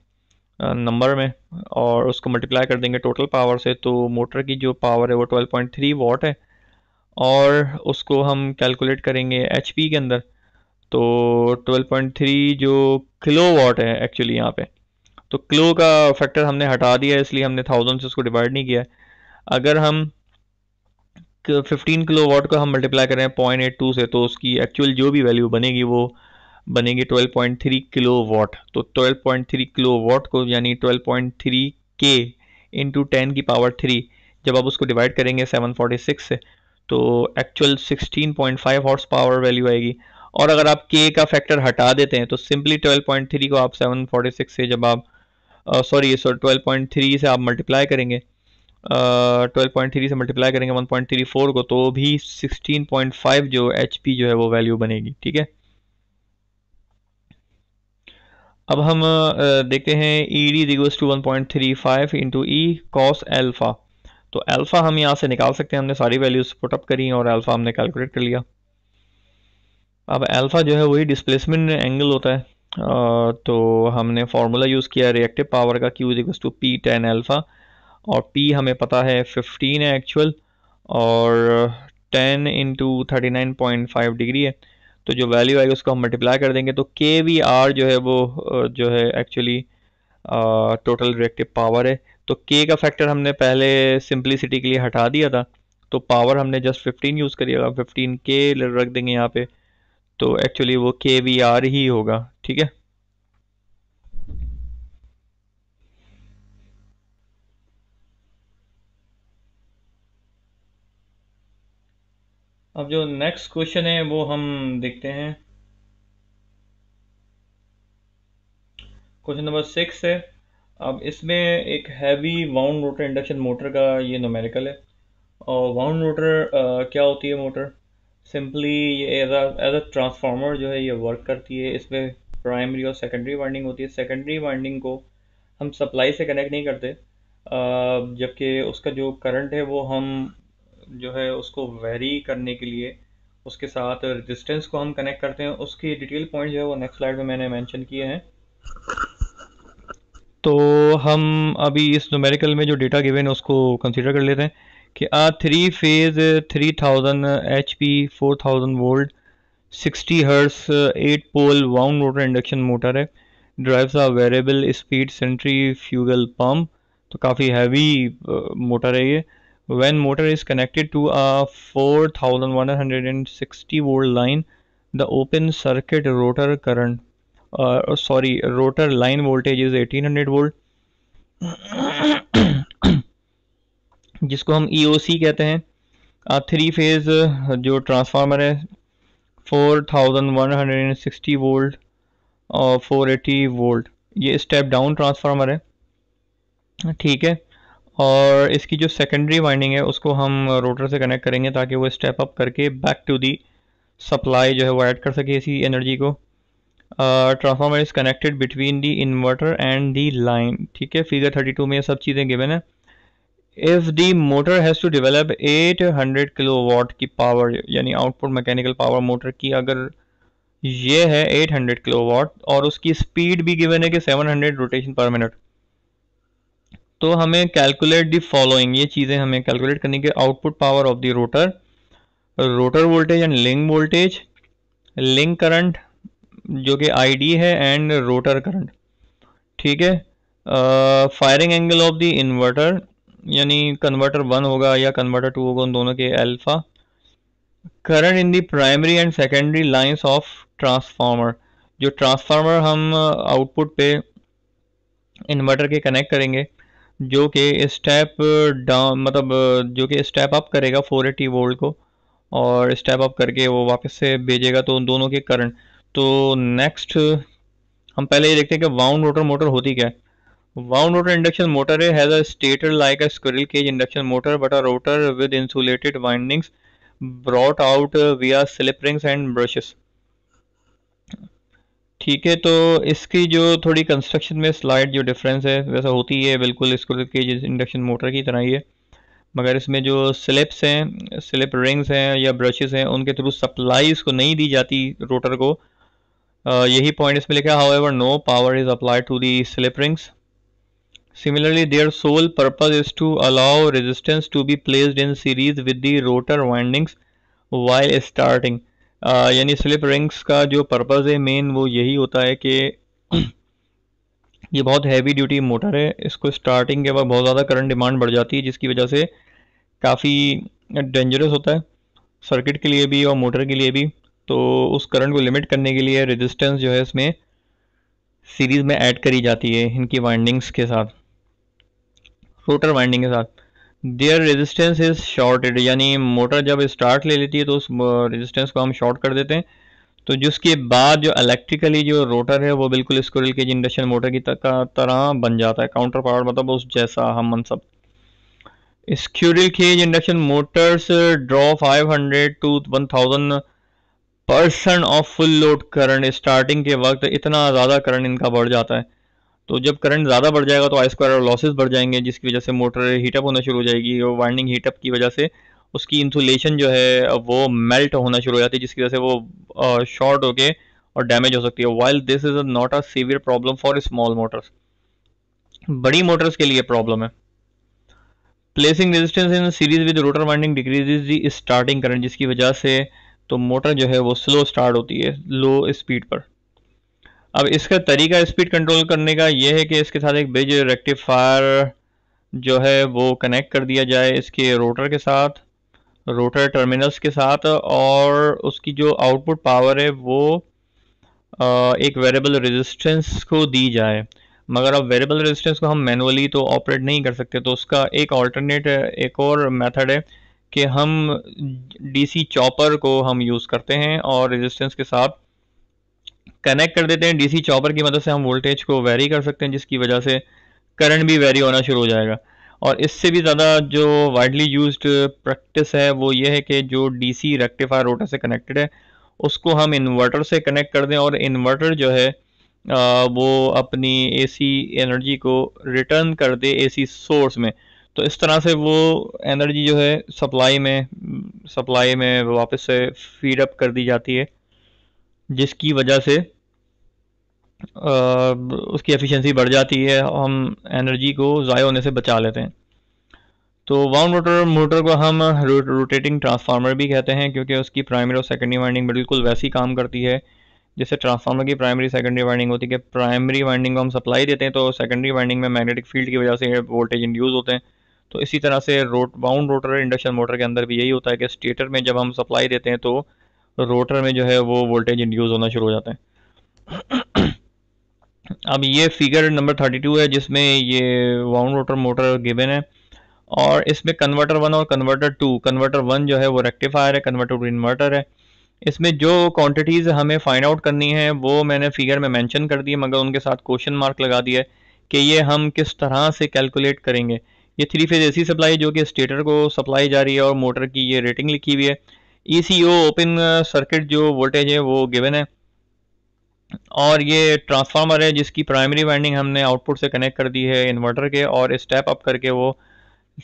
नंबर में, और उसको मल्टीप्लाई कर देंगे टोटल पावर से। तो मोटर की जो पावर है वो 12.3 वाट है, और उसको हम कैलकुलेट करेंगे एचपी के अंदर। तो 12.3 जो किलो वाट है एक्चुअली यहाँ पे, तो किलो का फैक्टर हमने हटा दिया है इसलिए हमने 1000 से उसको डिवाइड नहीं किया है। अगर हम 15 किलो वाट को हम मल्टीप्लाई करें 0.82 से तो उसकी एक्चुअल जो भी वैल्यू बनेगी वो बनेगी 12.3 किलो वाट। तो 12.3 किलो वाट को यानी 12.3 के इंटू 10 की पावर 3 जब आप उसको डिवाइड करेंगे 746 से तो एक्चुअल 16.5 हॉर्स पावर वैल्यू आएगी। और अगर आप के का फैक्टर हटा देते हैं तो सिंपली 12.3 को आप 746 से जब आप 12.3 से आप मल्टीप्लाई करेंगे, 12.3 से मल्टीप्लाई करेंगे 1.34 को, तो भी 16.5 जो एचपी जो है वो वैल्यू बनेगी। ठीक है, अब हम देखते हैं E D equals to 1.35 into E cos alpha. तो अल्फ़ा हम यहाँ से निकाल सकते हैं, हमने सारी वैल्यूज पुटअप करी और अल्फ़ा हमने कैलकुलेट कर लिया। अब अल्फ़ा जो है वही डिस्प्लेसमेंट एंगल होता है, तो हमने फार्मूला यूज़ किया रिएक्टिव पावर का, Q equals to P tan alpha, और P हमें पता है 15 है एक्चुअल, और 10 इंटू 39.5 डिग्री है। तो जो वैल्यू आएगी उसको हम मल्टीप्लाई कर देंगे, तो के वी आर जो है वो जो है एक्चुअली टोटल रिएक्टिव पावर है। तो के का फैक्टर हमने पहले सिंपलिसिटी के लिए हटा दिया था, तो पावर हमने जस्ट 15 यूज़ करिएगा, 15 के रख देंगे यहाँ पे, तो एक्चुअली वो के वी आर ही होगा। ठीक है, अब जो नेक्स्ट क्वेश्चन है वो हम देखते हैं। क्वेश्चन नंबर 6 है। अब इसमें एक heavy wound rotor induction motor का ये न्यूमेरिकल है। और वाउंड रोटर क्या होती है मोटर, सिंपली ये एज अ ट्रांसफार्मर जो है ये वर्क करती है। इसमें प्राइमरी और सेकेंडरी वाइंडिंग होती है। सेकेंडरी वाइंडिंग को हम सप्लाई से कनेक्ट नहीं करते, जबकि उसका जो करंट है वो हम जो है उसको वेरी करने के लिए उसके साथ रेजिस्टेंस को हम कनेक्ट करते हैं। उसकी डिटेल पॉइंट जो है वो नेक्स्ट स्लाइड में मैंने मेंशन किए हैं। तो हम अभी इस न्यूमेरिकल में जो डेटा गिवन है उसको कंसीडर कर लेते हैं कि three phase 3000 HP 4000 volt 60 hertz 8 pole wound rotor induction motor है। Drives a variable speed centrifugal pump, तो काफ़ी हैवी मोटर है ये। When motor is connected to a 4160 volt line, the open circuit rotor current rotor line voltage is 1800 volt, जिसको हम EOC कहते हैं। Three phase जो ट्रांसफार्मर है 4160 वोल्ट और 480 वोल्ट, ये स्टेप डाउन ट्रांसफार्मर है, ठीक है। और इसकी जो सेकेंडरी वाइंडिंग है उसको हम रोटर से कनेक्ट करेंगे ताकि वो स्टेप अप करके बैक टू दी सप्लाई जो है वो ऐड कर सके इसी एनर्जी को। Transformer is connected between the inverter and the line, ठीक है। फिगर 32 में ये सब चीज़ें गिवन है। If the motor has to develop 800 kilowatt की पावर, यानी आउटपुट मैकेनिकल पावर मोटर की अगर ये है 800 किलोवाट और उसकी स्पीड भी गिवन है कि 700 रोटेशन पर मिनट, तो हमें कैलकुलेट दी फॉलोइंग, ये चीज़ें हमें कैलकुलेट करनी कि output power of the rotor, rotor voltage and link voltage, link current जो कि ID है एंड रोटर करंट, ठीक है। Firing angle of the inverter, यानी कन्वर्टर 1 होगा या कन्वर्टर 2 होगा, उन दोनों के alpha. Current in the primary and secondary lines of transformer, जो ट्रांसफार्मर हम आउटपुट पे इन्वर्टर के कनेक्ट करेंगे जो कि स्टेप डाउन मतलब जो कि स्टेप अप करेगा 480 वोल्ट को और स्टेप अप करके वो वापस से भेजेगा, तो उन दोनों के करंट। तो नेक्स्ट हम पहले ये देखते हैं कि वाउंड रोटर मोटर होती क्या है। Wound rotor induction motor has a stator like a squirrel cage induction motor but a rotor with insulated windings brought out via slip rings and brushes, ठीक है। तो इसकी जो थोड़ी कंस्ट्रक्शन में स्लाइड जो डिफरेंस है वैसा होती है बिल्कुल स्क्विरल केज इंडक्शन मोटर की तरह ही है, मगर इसमें जो स्लिप्स हैं, स्लिप रिंग्स हैं या ब्रशेस हैं, उनके थ्रू सप्लाई इसको नहीं दी जाती रोटर को। यही पॉइंट इसमें लिखा है, however no power is applied to the slip rings. Similarly, their sole purpose is to allow resistance to be placed in series with the rotor windings while starting। यानी slip rings का जो purpose है main वो यही होता है कि ये बहुत हैवी ड्यूटी मोटर है, इसको स्टार्टिंग के बाद बहुत ज़्यादा करंट डिमांड बढ़ जाती है जिसकी वजह से काफ़ी डेंजरस होता है सर्किट के लिए भी और मोटर के लिए भी। तो उस करंट को लिमिट करने के लिए रेजिस्टेंस जो है इसमें सीरीज़ में ऐड करी जाती है इनकी वाइंडिंग्स के साथ, रोटर वाइंडिंग के साथ। देयर रेजिस्टेंस इज शॉर्टेड, यानी मोटर जब स्टार्ट ले लेती है तो उस रेजिस्टेंस को हम शॉर्ट कर देते हैं, तो जिसके बाद जो इलेक्ट्रिकली जो रोटर है वो बिल्कुल स्क्विरल केज इंडक्शन मोटर की तरह बन जाता है, काउंटर पावर मतलब उस जैसा हम मनसब। Squirrel cage induction motors draw 500 to 1000% of full load current, starting के वक्त इतना ज़्यादा करंट इनका बढ़ जाता है। तो जब करंट ज़्यादा बढ़ जाएगा तो आई स्क्वायर और लॉसेस बढ़ जाएंगे जिसकी वजह से मोटर हीटअप होना शुरू हो जाएगी और वाइंडिंग हीटअप की वजह से उसकी इंसुलेशन जो है वो मेल्ट होना शुरू हो जाती है जिसकी वजह से वो शॉर्ट होके और डैमेज हो सकती है। While this is not a severe problem for small Motors, बड़ी मोटर्स के लिए प्रॉब्लम है। Placing resistance in series with rotor winding decreases the starting current, जिसकी वजह से तो मोटर जो है वो स्लो स्टार्ट होती है लो स्पीड पर। अब इसका तरीका स्पीड कंट्रोल करने का यह है कि इसके साथ एक ब्रिज रेक्टिफायर जो है वो कनेक्ट कर दिया जाए इसके रोटर के साथ, रोटर टर्मिनल्स के साथ, और उसकी जो आउटपुट पावर है वो एक वेरिएबल रेजिस्टेंस को दी जाए। मगर अब वेरिएबल रेजिस्टेंस को हम मैनुअली तो ऑपरेट नहीं कर सकते, तो उसका एक ऑल्टरनेट एक और मेथड है कि हम DC चॉपर को हम यूज़ करते हैं और रेजिस्टेंस के साथ कनेक्ट कर देते हैं। DC चॉपर की मदद से हम वोल्टेज को वेरी कर सकते हैं जिसकी वजह से करंट भी वेरी होना शुरू हो जाएगा। और इससे भी ज़्यादा जो वाइडली यूज्ड प्रैक्टिस है वो ये है कि जो DC रेक्टिफायर रोटर से कनेक्टेड है उसको हम इन्वर्टर से कनेक्ट कर दें और इन्वर्टर जो है वो अपनी AC एनर्जी को रिटर्न कर दे AC सोर्स में। तो इस तरह से वो एनर्जी जो है सप्लाई में वापस से फीड अप कर दी जाती है जिसकी वजह से उसकी एफिशिएंसी बढ़ जाती है, हम एनर्जी को ज़ाय होने से बचा लेते हैं। तो वाउंड रोटर मोटर को हम रोटेटिंग ट्रांसफार्मर भी कहते हैं, क्योंकि उसकी प्राइमरी और सेकेंडरी वाइंडिंग बिल्कुल वैसी काम करती है जैसे ट्रांसफार्मर की प्राइमरी सेकेंडरी वाइंडिंग होती है। कि प्राइमरी वाइंडिंग को हम सप्लाई देते हैं तो सेकेंडरी वाइंडिंग में मैग्नेटिक फील्ड की वजह से वोल्टेज इंड्यूस होते हैं। तो इसी तरह से वाउंड रोटर इंडक्शन मोटर के अंदर भी यही होता है कि स्टेटर में जब हम सप्लाई देते हैं तो रोटर में जो है वो वोल्टेज इंड्यूस होना शुरू हो जाता है। अब ये फिगर नंबर 32 है जिसमें ये वाउंड रोटर मोटर गिवन है, और इसमें कन्वर्टर वन और कन्वर्टर वन जो है वो रेक्टिफायर है, कन्वर्टर टू इन्वर्टर है। इसमें जो क्वांटिटीज़ हमें फाइंड आउट करनी है वो मैंने फिगर में मेंशन कर दी है, मगर उनके साथ क्वेश्चन मार्क लगा दिया है कि ये हम किस तरह से कैलकुलेट करेंगे। ये 3 फेज एसी सप्लाई जो कि स्टेटर को सप्लाई जा रही है, और मोटर की ये रेटिंग लिखी हुई है। ईसीओ ओपन सर्किट जो वोल्टेज है वो गिवन है, और ये ट्रांसफार्मर है जिसकी प्राइमरी वाइंडिंग हमने आउटपुट से कनेक्ट कर दी है इन्वर्टर के, और स्टेप अप करके वो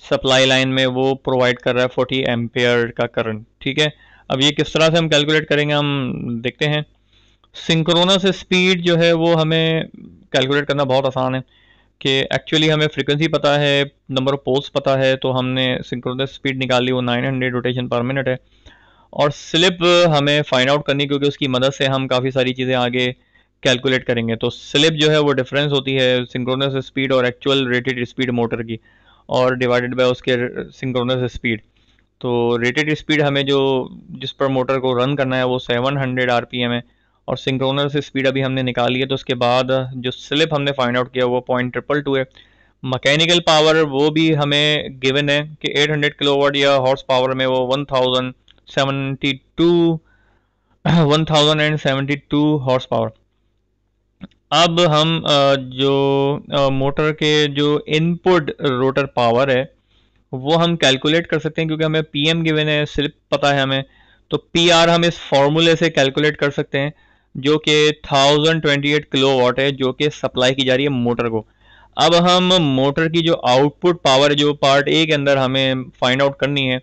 सप्लाई लाइन में वो प्रोवाइड कर रहा है 40 एम्पेयर का करंट। ठीक है, अब ये किस तरह से हम कैलकुलेट करेंगे हम देखते हैं। सिंक्रोनस स्पीड जो है वो हमें कैलकुलेट करना बहुत आसान है, कि एक्चुअली हमें फ्रीक्वेंसी पता है, नंबर ऑफ पोल्स पता है, तो हमने सिंक्रोनस स्पीड निकाली, वो 900 रोटेशन पर मिनट है। और स्लिप हमें फाइंड आउट करनी, क्योंकि उसकी मदद से हम काफ़ी सारी चीज़ें आगे कैलकुलेट करेंगे। तो स्लिप जो है वो डिफरेंस होती है सिंक्रोनस स्पीड और एक्चुअल रेटेड स्पीड मोटर की, और डिवाइडेड बाय उसके सिंक्रोनस स्पीड। तो रेटेड स्पीड हमें जो जिस पर मोटर को रन करना है वो 700 आरपीएम है, और सिंक्रोनस स्पीड अभी हमने निकाली है। तो उसके बाद जो स्लिप हमने फाइंड आउट किया वो 0.222 है। मैकेनिकल पावर वो भी हमें गिवन है कि 800 किलोवाट या हॉर्स पावर में वो 1072 हॉर्स पावर। अब हम जो मोटर के जो इनपुट रोटर पावर है वो हम कैलकुलेट कर सकते हैं, क्योंकि हमें पीएम गिवन है, स्लिप पता है हमें। तो पी आर हम इस फॉर्मूले से कैलकुलेट कर सकते हैं, जो कि 1028 किलोवाट है, जो कि सप्लाई की जा रही है मोटर को। अब हम मोटर की जो आउटपुट पावर जो पार्ट ए के अंदर हमें फाइंड आउट करनी है,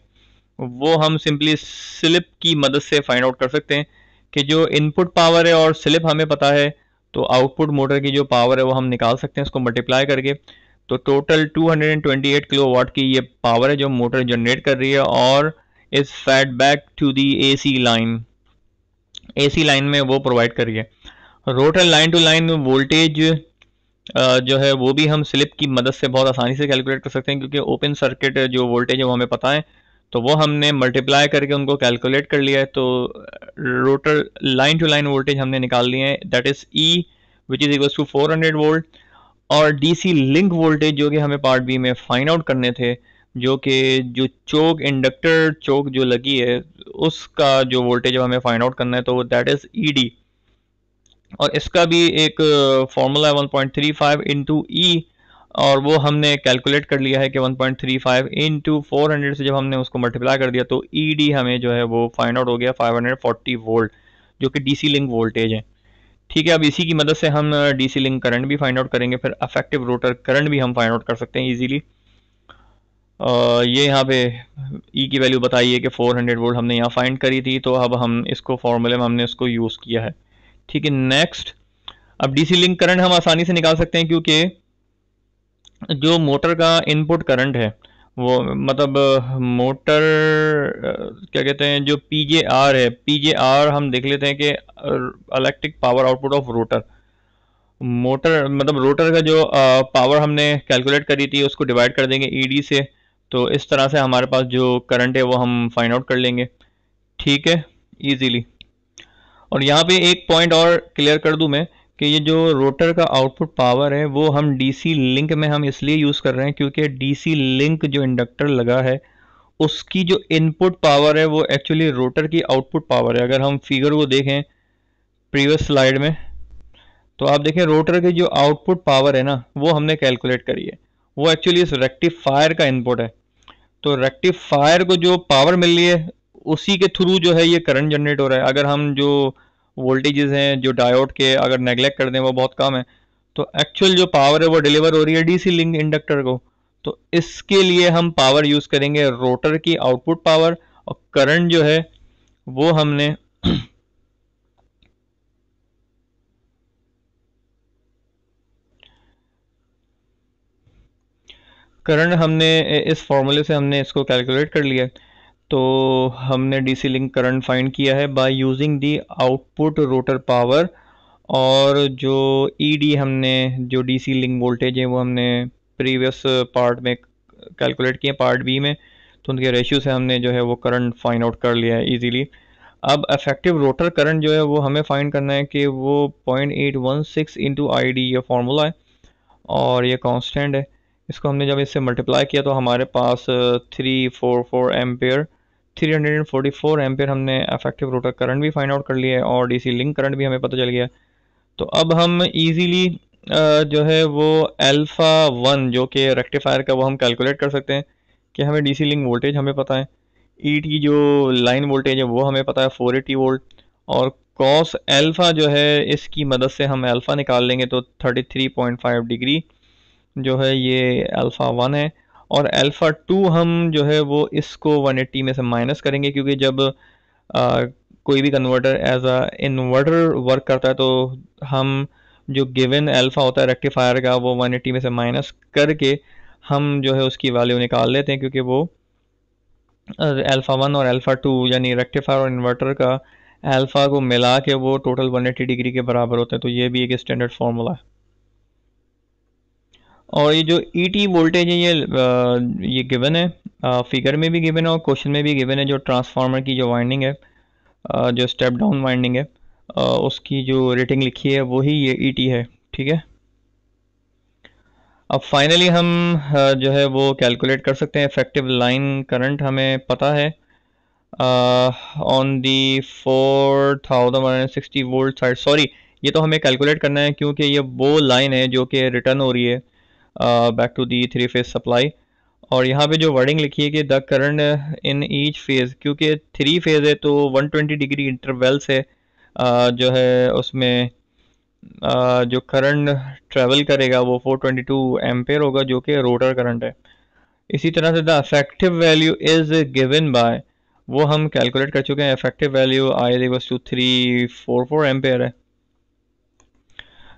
वो हम सिंपली स्लिप की मदद से फाइंड आउट कर सकते हैं। कि जो इनपुट पावर है और स्लिप हमें पता है, तो आउटपुट मोटर की जो पावर है वो हम निकाल सकते हैं इसको मल्टीप्लाई करके। तो टोटल 228 किलोवाट की ये पावर है जो मोटर जनरेट कर रही है, और is fed back to the AC line में वो प्रोवाइड कर रही है। Rotor line to line voltage जो है वो भी हम स्लिप की मदद से बहुत आसानी से कैलकुलेट कर सकते हैं, क्योंकि ओपन सर्किट जो वोल्टेज है वो हमें पता है, तो वो हमने मल्टीप्लाई करके उनको कैलकुलेट कर लिया है। तो rotor line to line voltage हमने निकाल लिए हैं, that is E which is equal to 400 volt. और डीसी लिंक वोल्टेज जो कि हमें पार्ट बी में फाइंड आउट करने थे, जो कि जो चोक इंडक्टर चोक जो लगी है उसका जो वोल्टेज हमें फाइंड आउट करना है, तो दैट इज ई डी। और इसका भी एक फॉर्मूला है 1.35 इंटू ई, और वो हमने कैलकुलेट कर लिया है कि 1.35 इंटू 400 से जब हमने उसको मल्टीप्लाई कर दिया तो ई डी हमें जो है वो फाइंड आउट हो गया 540 वोल्ट, जो कि डीसी लिंक वोल्टेज है। ठीक है, अब इसी की मदद से हम डीसी लिंक करंट भी फाइंड आउट करेंगे, फिर अफेक्टिव रोटर करंट भी हम फाइंड आउट कर सकते हैं इजीली। ये यहाँ पे ई की वैल्यू बताइए कि 400 वोल्ट हमने यहाँ फाइंड करी थी, तो अब हम इसको फॉर्मूले में हमने इसको यूज़ किया है। ठीक है, नेक्स्ट। अब डीसी लिंक करंट हम आसानी से निकाल सकते हैं, क्योंकि जो मोटर का इनपुट करंट है वो मतलब मोटर क्या कहते हैं, जो पीजेआर है, पीजेआर हम देख लेते हैं कि electric power output of rotor. Motor मतलब रोटर का जो पावर हमने कैलकुलेट करी थी उसको डिवाइड कर देंगे ईडी से, तो इस तरह से हमारे पास जो करंट है वो हम फाइंड आउट कर लेंगे। ठीक है, इजीली। और यहाँ पे एक पॉइंट और क्लियर कर दूं मैं, कि ये जो रोटर का आउटपुट पावर है वो हम डीसी लिंक में हम इसलिए यूज़ कर रहे हैं, क्योंकि डीसी लिंक जो इंडक्टर लगा है उसकी जो इनपुट पावर है वो एक्चुअली रोटर की आउटपुट पावर है। अगर हम फिगर को देखें प्रीवियस स्लाइड में, तो आप देखें रोटर की जो आउटपुट पावर है ना वो हमने कैलकुलेट करी है, वो एक्चुअली इस रेक्टिफायर का इनपुट है। तो रेक्टिफायर को जो पावर मिल रही है उसी के थ्रू जो है ये करंट जनरेट हो रहा है। अगर हम जो वोल्टेजेस हैं जो डायोड के अगर नेगलेक्ट कर दें वो बहुत कम है, तो एक्चुअल जो पावर है वो डिलीवर हो रही है डीसी लिंक इंडक्टर को। तो इसके लिए हम पावर यूज़ करेंगे रोटर की आउटपुट पावर, और करंट जो है वो हमने करंट हमने इस फॉर्मूले से हमने इसको कैलकुलेट कर लिया। तो हमने डीसी लिंक करंट फाइंड किया है by using the output rotor power, और जो ईडी हमने जो डीसी लिंक वोल्टेज है वो हमने प्रीवियस पार्ट में कैलकुलेट किए, पार्ट बी में। तो उनके रेशियो से हमने जो है वो करंट फाइंड आउट कर लिया है इजीली। अब इफेक्टिव रोटर करंट जो है वो हमें फाइंड करना है कि वो 0.816 इंटू आई डी, ये फार्मूला है और ये कांस्टेंट है। इसको हमने जब इससे मल्टीप्लाई किया तो हमारे पास 344 एम्पेयर 344 एम्पेयर हमने इफेक्टिव रोटर करंट भी फाइंड आउट कर लिया है और डीसी लिंक करंट भी हमें पता चल गया। तो अब हम इजीली जो है वो अल्फ़ा 1 जो कि रेक्टिफायर का, वो हम कैलकुलेट कर सकते हैं कि हमें डीसी लिंक वोल्टेज हमें पता है, ईटी जो लाइन वोल्टेज है वो हमें पता है 480 वोल्ट, और कॉस अल्फ़ा जो है इसकी मदद से हम अल्फ़ा निकाल लेंगे तो 33.5 डिग्री जो है ये अल्फ़ा 1 है। और अल्फ़ा 2 हम जो है वो इसको 180 में से माइनस करेंगे, क्योंकि जब कोई भी converter as a inverter work करता है तो हम जो गिवन अल्फ़ा होता है रेक्टिफायर का वो 180 में से माइनस करके हम जो है उसकी वैल्यू निकाल लेते हैं, क्योंकि वो अल्फ़ा 1 और अल्फ़ा 2 यानी रेक्टिफायर और इन्वर्टर का अल्फ़ा को मिला के वो टोटल 180 डिग्री के बराबर होता है। तो ये भी एक स्टैंडर्ड फार्मूला है। और ये जो ईटी वोल्टेज है ये गिवन है, फिगर में भी गिवन है और क्वेश्चन में भी गिवन है। जो ट्रांसफार्मर की जो वाइंडिंग है, जो स्टेप डाउन वाइंडिंग है, उसकी जो रेटिंग लिखी है वही ये ईटी है, ठीक है। अब फाइनली हम जो है वो कैलकुलेट कर सकते हैं इफेक्टिव लाइन करंट। हमें पता है on the 4160 volt side, sorry ये तो हमें कैलकुलेट करना है क्योंकि ये वो लाइन है जो कि रिटर्न हो रही है back to the 3 phase supply. और यहाँ पे जो वर्डिंग लिखी है कि the current in each phase, क्योंकि 3 फेज है तो 120 डिग्री इंटरवल से जो है उसमें जो करंट ट्रेवल करेगा वो 422 एम्पेयर होगा, जो कि रोटर करंट है। इसी तरह से the effective value is given by, वो हम कैलकुलेट कर चुके हैं। Effective value I equals to 344 ampere है,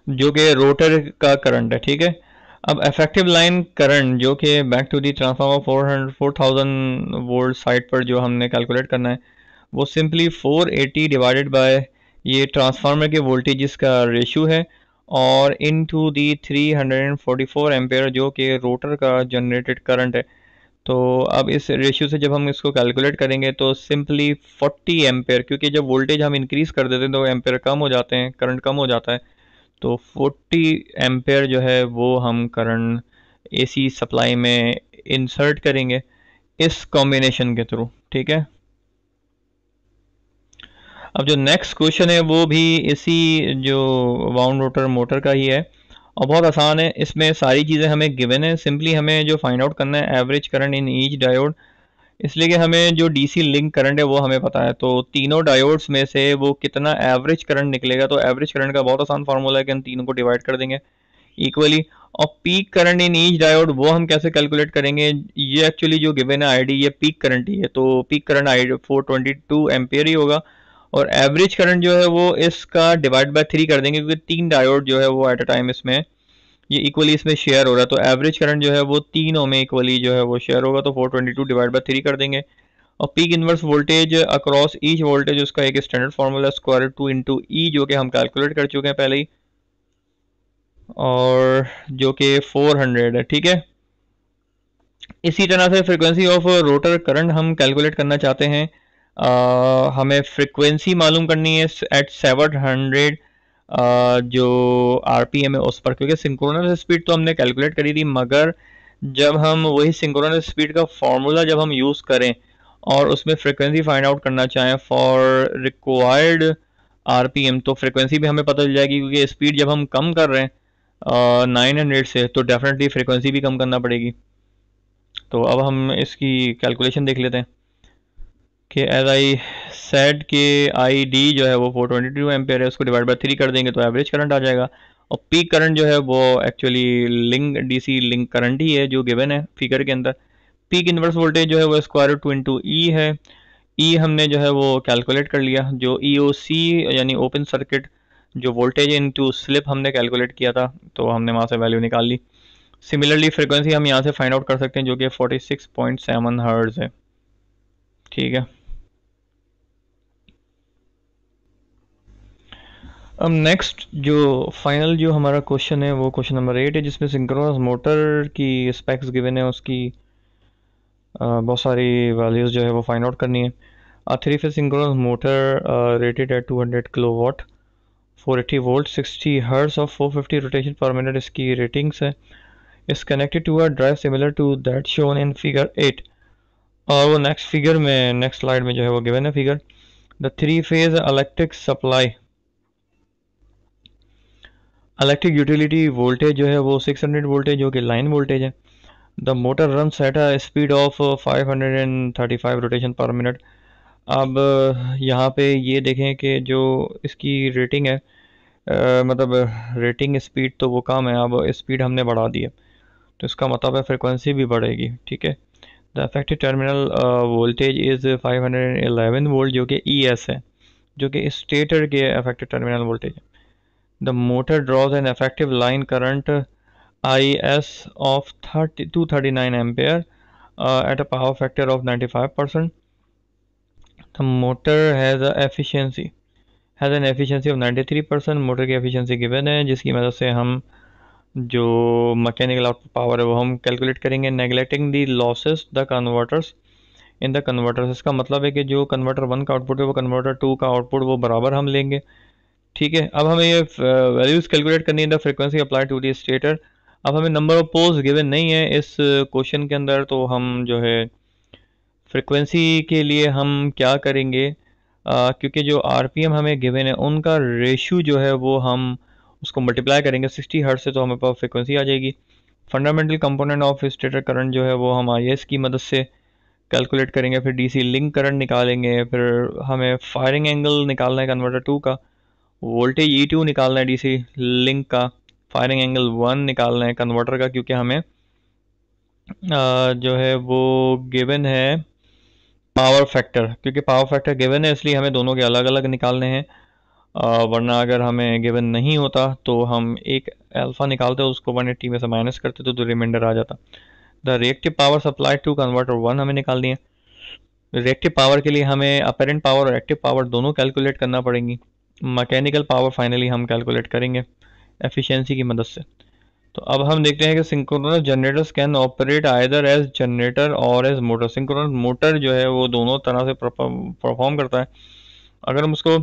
जो कि रोटर का करंट है, ठीक है। अब इफेक्टिव लाइन करंट जो कि back to the transformer 4000 volt side पर जो हमने कैलकुलेट करना है, वो सिंपली 480 डिवाइडेड बाय ये ट्रांसफार्मर के वोल्टेजेस का रेशियो है और इनटू दी 344 एम्पेयर जो कि रोटर का जनरेटेड करंट है। तो अब इस रेशियो से जब हम इसको कैलकुलेट करेंगे तो सिंपली 40 एम्पेयर, क्योंकि जब वोल्टेज हम इंक्रीज कर देते हैं तो एम्पेयर कम हो जाते हैं, करंट कम हो जाता है। तो 40 एम्पेयर जो है वो हम करंट एसी सप्लाई में इंसर्ट करेंगे इस कॉम्बिनेशन के थ्रू, ठीक है। अब जो नेक्स्ट क्वेश्चन है वो भी इसी जो वाउंड रोटर मोटर का ही है और बहुत आसान है। इसमें सारी चीज़ें हमें गिवन है, सिंपली हमें जो फाइंड आउट करना है average current in each diode. इसलिए कि हमें जो डीसी लिंक करंट है वो हमें पता है, तो तीनों डायोड्स में से वो कितना एवरेज करंट निकलेगा। तो एवरेज करंट का बहुत आसान फार्मूला है कि हम तीनों को डिवाइड कर देंगे इक्वली। और peak current in each diode वो हम कैसे कैलकुलेट करेंगे, ये एक्चुअली जो गिवन है आईडी ये पीक करंट ही है, तो पीक करंट आई 422 एम्पियर ही होगा। और एवरेज करंट जो है वो इसका डिवाइड बाय 3 कर देंगे, क्योंकि 3 डायोड जो है वो एट अ टाइम इसमें ये इक्वली इसमें शेयर हो रहा है। तो एवरेज करंट जो है वो तीनों में इक्वली जो है वो शेयर होगा, तो 422 डिवाइड बाय 3 कर देंगे। और peak inverse voltage across each voltage उसका एक standard formula square root 2 into E, जो कि हम कैलकुलेट कर चुके हैं पहले ही, और जो कि 400 है, ठीक है। इसी तरह से फ्रीक्वेंसी ऑफ रोटर करंट हम कैलकुलेट करना चाहते हैं। हमें फ्रीक्वेंसी मालूम करनी है एट 700 जो आरपीएम है उस पर, क्योंकि सिंक्रोनस स्पीड तो हमने कैलकुलेट करी थी, मगर जब हम वही सिंक्रोनस स्पीड का फॉर्मूला जब हम यूज़ करें और उसमें फ्रीक्वेंसी फाइंड आउट करना चाहें फॉर रिक्वायर्ड आरपीएम, तो फ्रीक्वेंसी भी हमें पता चल जाएगी, क्योंकि स्पीड जब हम कम कर रहे हैं 900 से तो डेफिनेटली फ्रीक्वेंसी भी कम करना पड़ेगी। तो अब हम इसकी कैलकुलेशन देख लेते हैं कि एज आई सेड के आई डी जो है वो 422 एम्पेयर है, उसको डिवाइड बाय 3 कर देंगे तो एवरेज करंट आ जाएगा। और पीक करंट जो है वो actually link DC link current ही है जो गिवन है फिगर के अंदर। पीक इनवर्स वोल्टेज जो है वो स्क्वायर रूट 2 इंटू ई है। ई हमने जो है वो कैलकुलेट कर लिया, जो ई ओ सी यानी ओपन सर्किट जो वोल्टेज इनटू स्लिप हमने कैलकुलेट किया था, तो हमने वहाँ से वैल्यू निकाल ली। सिमिलरली फ्रिक्वेंसी हम यहाँ से फाइंड आउट कर सकते हैं जो कि 46.7 हर्ट्ज है। ठीक है, अब नेक्स्ट जो फाइनल जो हमारा क्वेश्चन है वो क्वेश्चन नंबर 8 है, जिसमें सिंक्रोनस मोटर की स्पेक्स गिवन है, उसकी बहुत सारी वैल्यूज़ जो है वो फाइंड आउट करनी है। Three phase synchronous motor rated at 200 kilowatt 480 volt 60 hertz of 450 rotation per minute इसकी रेटिंग्स है। Is connected to a drive similar to that shown in figure 8। और वो नेक्स्ट फिगर में, नेक्स्ट स्लाइड में जो है वो गिवन है figure. The three phase electric supply electric utility voltage जो है वो 600 वोल्ट है, जो कि लाइन वोल्टेज है। The motor run at a speed of 535 rotation per minute. अब यहाँ पे ये देखें कि जो इसकी रेटिंग है, मतलब रेटिंग स्पीड तो वो कम है, अब स्पीड हमने बढ़ा दी है, तो इसका मतलब है फ्रिक्वेंसी भी बढ़ेगी। ठीक है, the affected terminal voltage is 511 volt, जो कि ES है, जो कि स्टेटर के अफेक्टेड टर्मिनल वोल्टेज है। The motor draws an effective line current IS of 239 ampere at a power factor of 95%. The motor has an efficiency of 93%। Motor की efficiency given है, जिसकी मदद से हम जो मैकेनिकल आउटपुट पावर है वो हम कैलकुलेट करेंगे। Neglecting the losses the converters in the converters. इसका मतलब है कि जो कन्वर्टर 1 का आउटपुट है वो कन्वर्टर 2 का आउटपुट वो बराबर हम लेंगे। ठीक है, अब हमें ये वैल्यूज़ कैलकुलेट करनी है the frequency apply to the stator. अब हमें नंबर ऑफ पोल्स गिवन नहीं है इस क्वेश्चन के अंदर, तो हम जो है फ्रीक्वेंसी के लिए हम क्या करेंगे, क्योंकि जो RPM हमें गिवन है उनका रेशू जो है वो हम उसको मल्टीप्लाई करेंगे 60 हर्ट्ज से, तो हमें पास फ्रीक्वेंसी आ जाएगी। Fundamental component of stator current जो है वो हम IS की मदद से कैलकुलेट करेंगे। फिर DC लिंक करंट निकालेंगे, फिर हमें फायरिंग एंगल निकालना है कन्वर्टर 2 का, वोल्टेज E2 निकालना है DC लिंक का, फायरिंग एंगल 1 निकालना है कन्वर्टर का, क्योंकि हमें जो है वो गिवन है पावर फैक्टर, क्योंकि पावर फैक्टर गिवन है इसलिए हमें दोनों के अलग अलग निकालने हैं। वरना अगर हमें गिवन नहीं होता तो हम एक अल्फ़ा निकालते, उसको 180 में से माइनस करते तो रिमाइंडर आ जाता। The reactive power supply to converter 1 हमें निकालनी है। रिएक्टिव पावर के लिए हमें अपेरेंट पावर और एक्टिव पावर दोनों कैलकुलेट करना पड़ेंगी। मैकेनिकल पावर फाइनली हम कैलकुलेट करेंगे एफिशिएंसी की मदद से। तो अब हम देखते हैं कि synchronous generators can operate either as generator और एज मोटर। सिंक्रोनस मोटर जो है वो दोनों तरह से परफॉर्म करता है। अगर हम उसको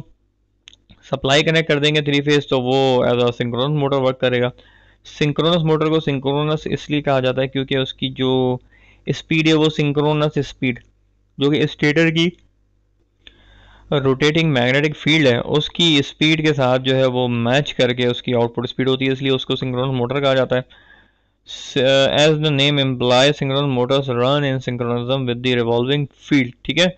सप्लाई कनेक्ट कर देंगे 3 फेज तो वो as a synchronous motor work करेगा। सिंक्रोनस मोटर को सिंक्रोनस इसलिए कहा जाता है क्योंकि उसकी जो स्पीड है वो सिंक्रोनस स्पीड, जो कि स्टेटर की रोटेटिंग मैग्नेटिक फील्ड है उसकी स्पीड के साथ जो है वो मैच करके उसकी आउटपुट स्पीड होती है, इसलिए उसको सिंक्रोनस मोटर कहा जाता है। As the name imply synchronous motors run in synchronism with the revolving field. ठीक है,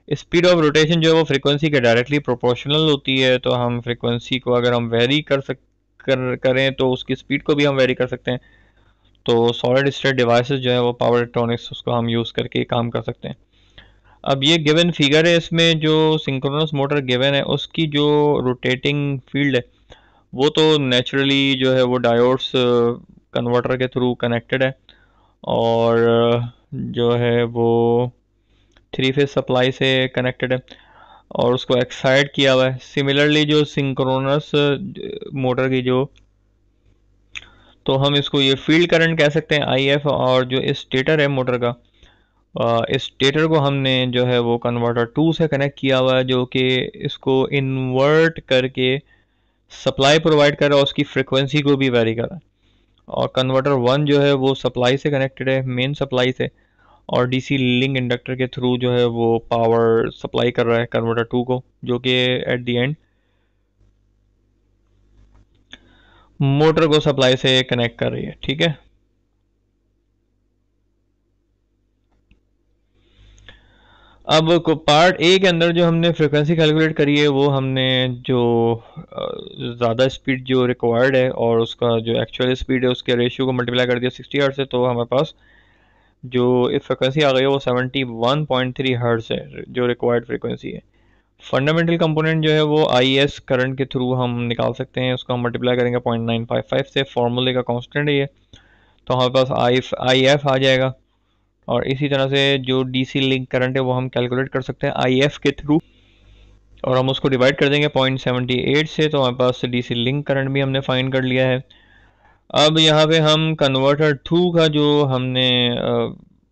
स्पीड ऑफ रोटेशन जो है वो फ्रीक्वेंसी के डायरेक्टली प्रोपोर्शनल होती है, तो हम फ्रीक्वेंसी को अगर हम वेरी करें तो उसकी स्पीड को भी हम वेरी कर सकते हैं। तो सॉलिड स्टेट डिवाइसेस जो है वो पावर इलेक्ट्रॉनिक्स उसको हम यूज़ करके काम कर सकते हैं। अब ये गिवन फिगर है, इसमें जो सिंक्रोनस मोटर गिवन है उसकी जो रोटेटिंग फील्ड है वो तो नेचुरली जो है वो डायोड्स कन्वर्टर के थ्रू कनेक्टेड है, और जो है वो 3 फेज सप्लाई से कनेक्टेड है और उसको एक्साइट किया हुआ है। सिमिलरली जो सिंक्रोनस मोटर की जो, तो हम इसको ये फील्ड करंट कह सकते हैं IF, और जो स्टेटर है मोटर का, इस स्टेटर को हमने जो है वो कन्वर्टर 2 से कनेक्ट किया हुआ है, जो कि इसको इन्वर्ट करके सप्लाई प्रोवाइड कर रहा है, उसकी फ्रिक्वेंसी को भी वेरी कर रहा है। और कन्वर्टर 1 जो है वो सप्लाई से कनेक्टेड है, मेन सप्लाई से, और DC लिंक इंडक्टर के थ्रू जो है वो पावर सप्लाई कर रहा है कन्वर्टर 2 को, जो कि एट द एंड मोटर को सप्लाई से कनेक्ट कर रही है। ठीक है, अब को पार्ट ए के अंदर जो हमने फ्रिक्वेंसी कैलकुलेट करी है वो हमने जो ज़्यादा स्पीड जो रिक्वायर्ड है और उसका जो एक्चुअल स्पीड है उसके रेशियो को मल्टीप्लाई कर दिया 60 हर्ट्ज से, तो हमारे पास जो फ्रिक्वेंसी आ गई है वो 71.3 हर्ट्ज है जो रिक्वायर्ड फ्रिक्वेंसी है। फंडामेंटल कंपोनेंट जो है वो IS करंट के थ्रू हम निकाल सकते हैं, उसको हम मल्टीप्लाई करेंगे 0.955 से, फॉर्मूले का कांस्टेंट है ये। तो हमारे पास आई एफ आ जाएगा। और इसी तरह से जो डीसी लिंक करंट है वो हम कैलकुलेट कर सकते हैं आई एफ के थ्रू, और हम उसको डिवाइड कर देंगे 0.78 से, तो हमारे पास डीसी लिंक करंट भी हमने फाइंड कर लिया है। अब यहाँ पे हम कन्वर्टर 2 का जो हमने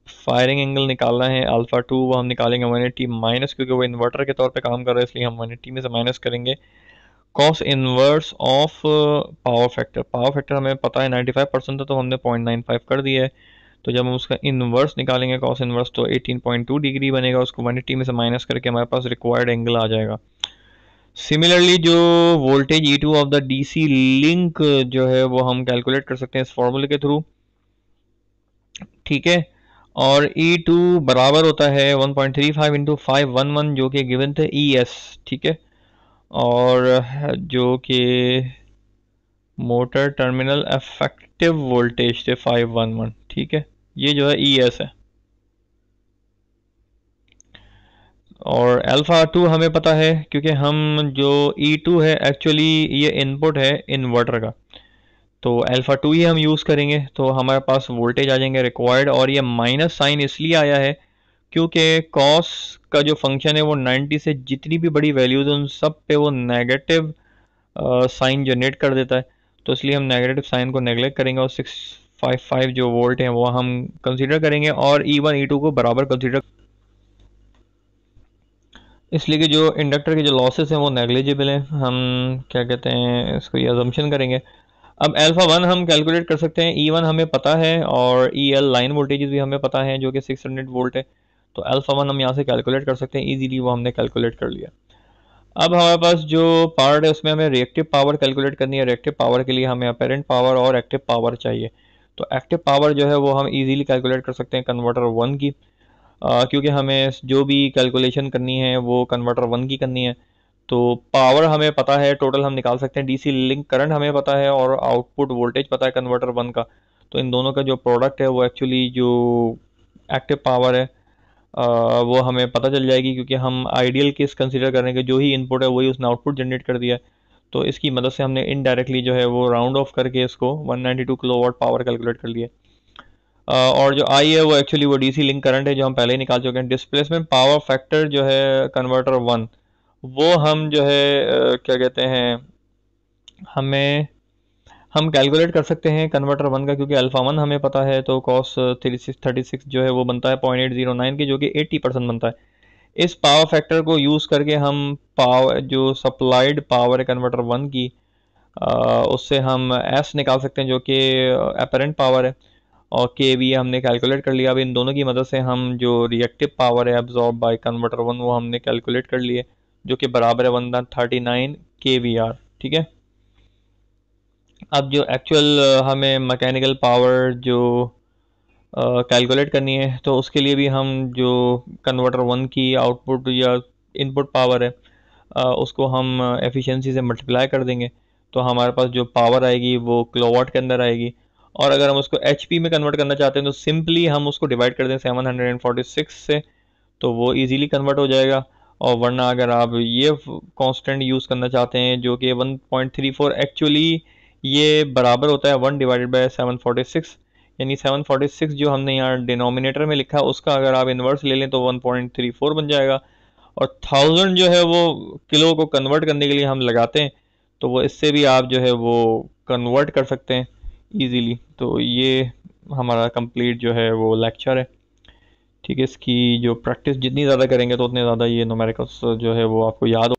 फायरिंग एंगल निकालना है अल्फ़ा 2, वो हम निकालेंगे 180 माइनस, क्योंकि वो इन्वर्टर के तौर पे काम कर रहा है इसलिए हम 180 में से माइनस करेंगे cos inverse of power factor. Power factor हमें पता है 95% था, तो हमने 0.95 कर दिया है। तो जब हम उसका इन्वर्स निकालेंगे कॉस इन्वर्स, तो 18.2 डिग्री बनेगा, उसको 180 में से माइनस करके हमारे पास रिक्वायर्ड एंगल आ जाएगा। सिमिलरली जो voltage E2 of the DC link जो है वो हम कैलकुलेट कर सकते हैं इस फॉर्मूले के थ्रू, ठीक है। और E2 बराबर होता है 1.35 इंटू 511 जो कि गिवन थे ES, ठीक है। और जो कि मोटर टर्मिनल इफेक्टिव वोल्टेज थे 511, ठीक है। ये जो है ES है। और अल्फ़ा 2 हमें पता है, क्योंकि हम जो E2 है एक्चुअली ये इनपुट है इन्वर्टर का, तो अल्फ़ा 2 ही हम यूज़ करेंगे, तो हमारे पास वोल्टेज आ जाएंगे रिक्वायर्ड। और ये माइनस साइन इसलिए आया है क्योंकि कॉस का जो फंक्शन है वो 90 से जितनी भी बड़ी वैल्यूज उन सब पे वो नेगेटिव साइन जनरेट कर देता है, तो इसलिए हम नेगेटिव साइन को नेगलेक्ट करेंगे और 655 जो वोल्ट हैं वो हम कंसीडर करेंगे, और E1 E2 को बराबर कंसीडर, इसलिए कि जो इंडक्टर के जो लॉसेस हैं वो नेग्लिजिबल हैं। हम क्या कहते हैं इसको, ये अजम्पशन करेंगे। अब अल्फ़ा 1 हम कैलकुलेट कर सकते हैं, E1 हमें पता है और EL लाइन वोल्टेजेस भी हमें पता है जो कि 600 वोल्ट है, तो अल्फ़ा 1 हम यहाँ से कैलकुलेट कर सकते हैं इजीली, वो हमने कैलकुलेट कर लिया। अब हमारे पास जो पार्ट है उसमें हमें रिएक्टिव पावर कैलकुलेट करनी है। रिएक्टिव पावर के लिए हमें अपेरेंट पावर और एक्टिव पावर चाहिए, तो एक्टिव पावर जो है वो हम इजीली कैलकुलेट कर सकते हैं कन्वर्टर 1 की, क्योंकि हमें जो भी कैलकुलेशन करनी है वो कन्वर्टर 1 की करनी है। तो पावर हमें पता है, टोटल हम निकाल सकते हैं, डीसी लिंक करंट हमें पता है और आउटपुट वोल्टेज पता है कन्वर्टर 1 का, तो इन दोनों का जो प्रोडक्ट है वो एक्चुअली जो एक्टिव पावर है वो हमें पता चल जाएगी, क्योंकि हम आइडियल केस कंसीडर करेंगे, जो ही इनपुट है वही उसने आउटपुट जनरेट कर दिया है। तो इसकी मदद से हमने इनडायरेक्टली जो है वो राउंड ऑफ करके इसको 192 किलोवाट पावर कैलकुलेट कर लिया। और जो आई है वो एक्चुअली वो डीसी लिंक करंट है जो हम पहले ही निकाल चुके हैं। डिस्प्लेसमेंट पावर फैक्टर जो है कन्वर्टर 1, वो हम जो है क्या कहते हैं, हमें हम कैलकुलेट कर सकते हैं कन्वर्टर 1 का, क्योंकि अल्फ़ा 1 हमें पता है, तो कॉस 36 जो है वो बनता है 0.809 की, जो कि 80% बनता है। इस पावर फैक्टर को यूज़ करके हम पावर जो सप्लाइड पावर है कन्वर्टर 1 की, उससे हम एस निकाल सकते हैं जो कि अपेरेंट पावर है, और के भी हमने कैलकुलेट कर लिया। अब इन दोनों की मदद से हम जो रिएक्टिव पावर है एब्जॉर्ब बाय कन्वर्टर 1 वो हमने कैलकुलेट कर लिए, जो कि बराबर है 139 kVAR, ठीक है। अब जो एक्चुअल हमें मैकेनिकल पावर जो कैलकुलेट करनी है, तो उसके लिए भी हम जो कन्वर्टर 1 की आउटपुट या इनपुट पावर है उसको हम एफिशिएंसी से मल्टीप्लाई कर देंगे, तो हमारे पास जो पावर आएगी वो किलोवाट के अंदर आएगी। और अगर हम उसको एचपी में कन्वर्ट करना चाहते हैं तो सिंपली हम उसको डिवाइड कर दें 746 से, तो वो इजीली कन्वर्ट हो जाएगा। और वरना अगर आप ये कांस्टेंट यूज़ करना चाहते हैं जो कि 1.34, एक्चुअली ये बराबर होता है 1 डिवाइडेड बाय 746, यानी 746 जो हमने यहाँ डिनोमिनेटर में लिखा उसका अगर आप इन्वर्स ले लें तो 1.34 बन जाएगा। और 1000 जो है वो किलो को कन्वर्ट करने के लिए हम लगाते हैं, तो वो इससे भी आप जो है वो कन्वर्ट कर सकते हैं इजीली। तो ये हमारा कंप्लीट जो है वो लेक्चर है, ठीक है। इसकी जो प्रैक्टिस जितनी ज़्यादा करेंगे तो उतने ज़्यादा ये न्यूमेरिकल्स जो है वो आपको याद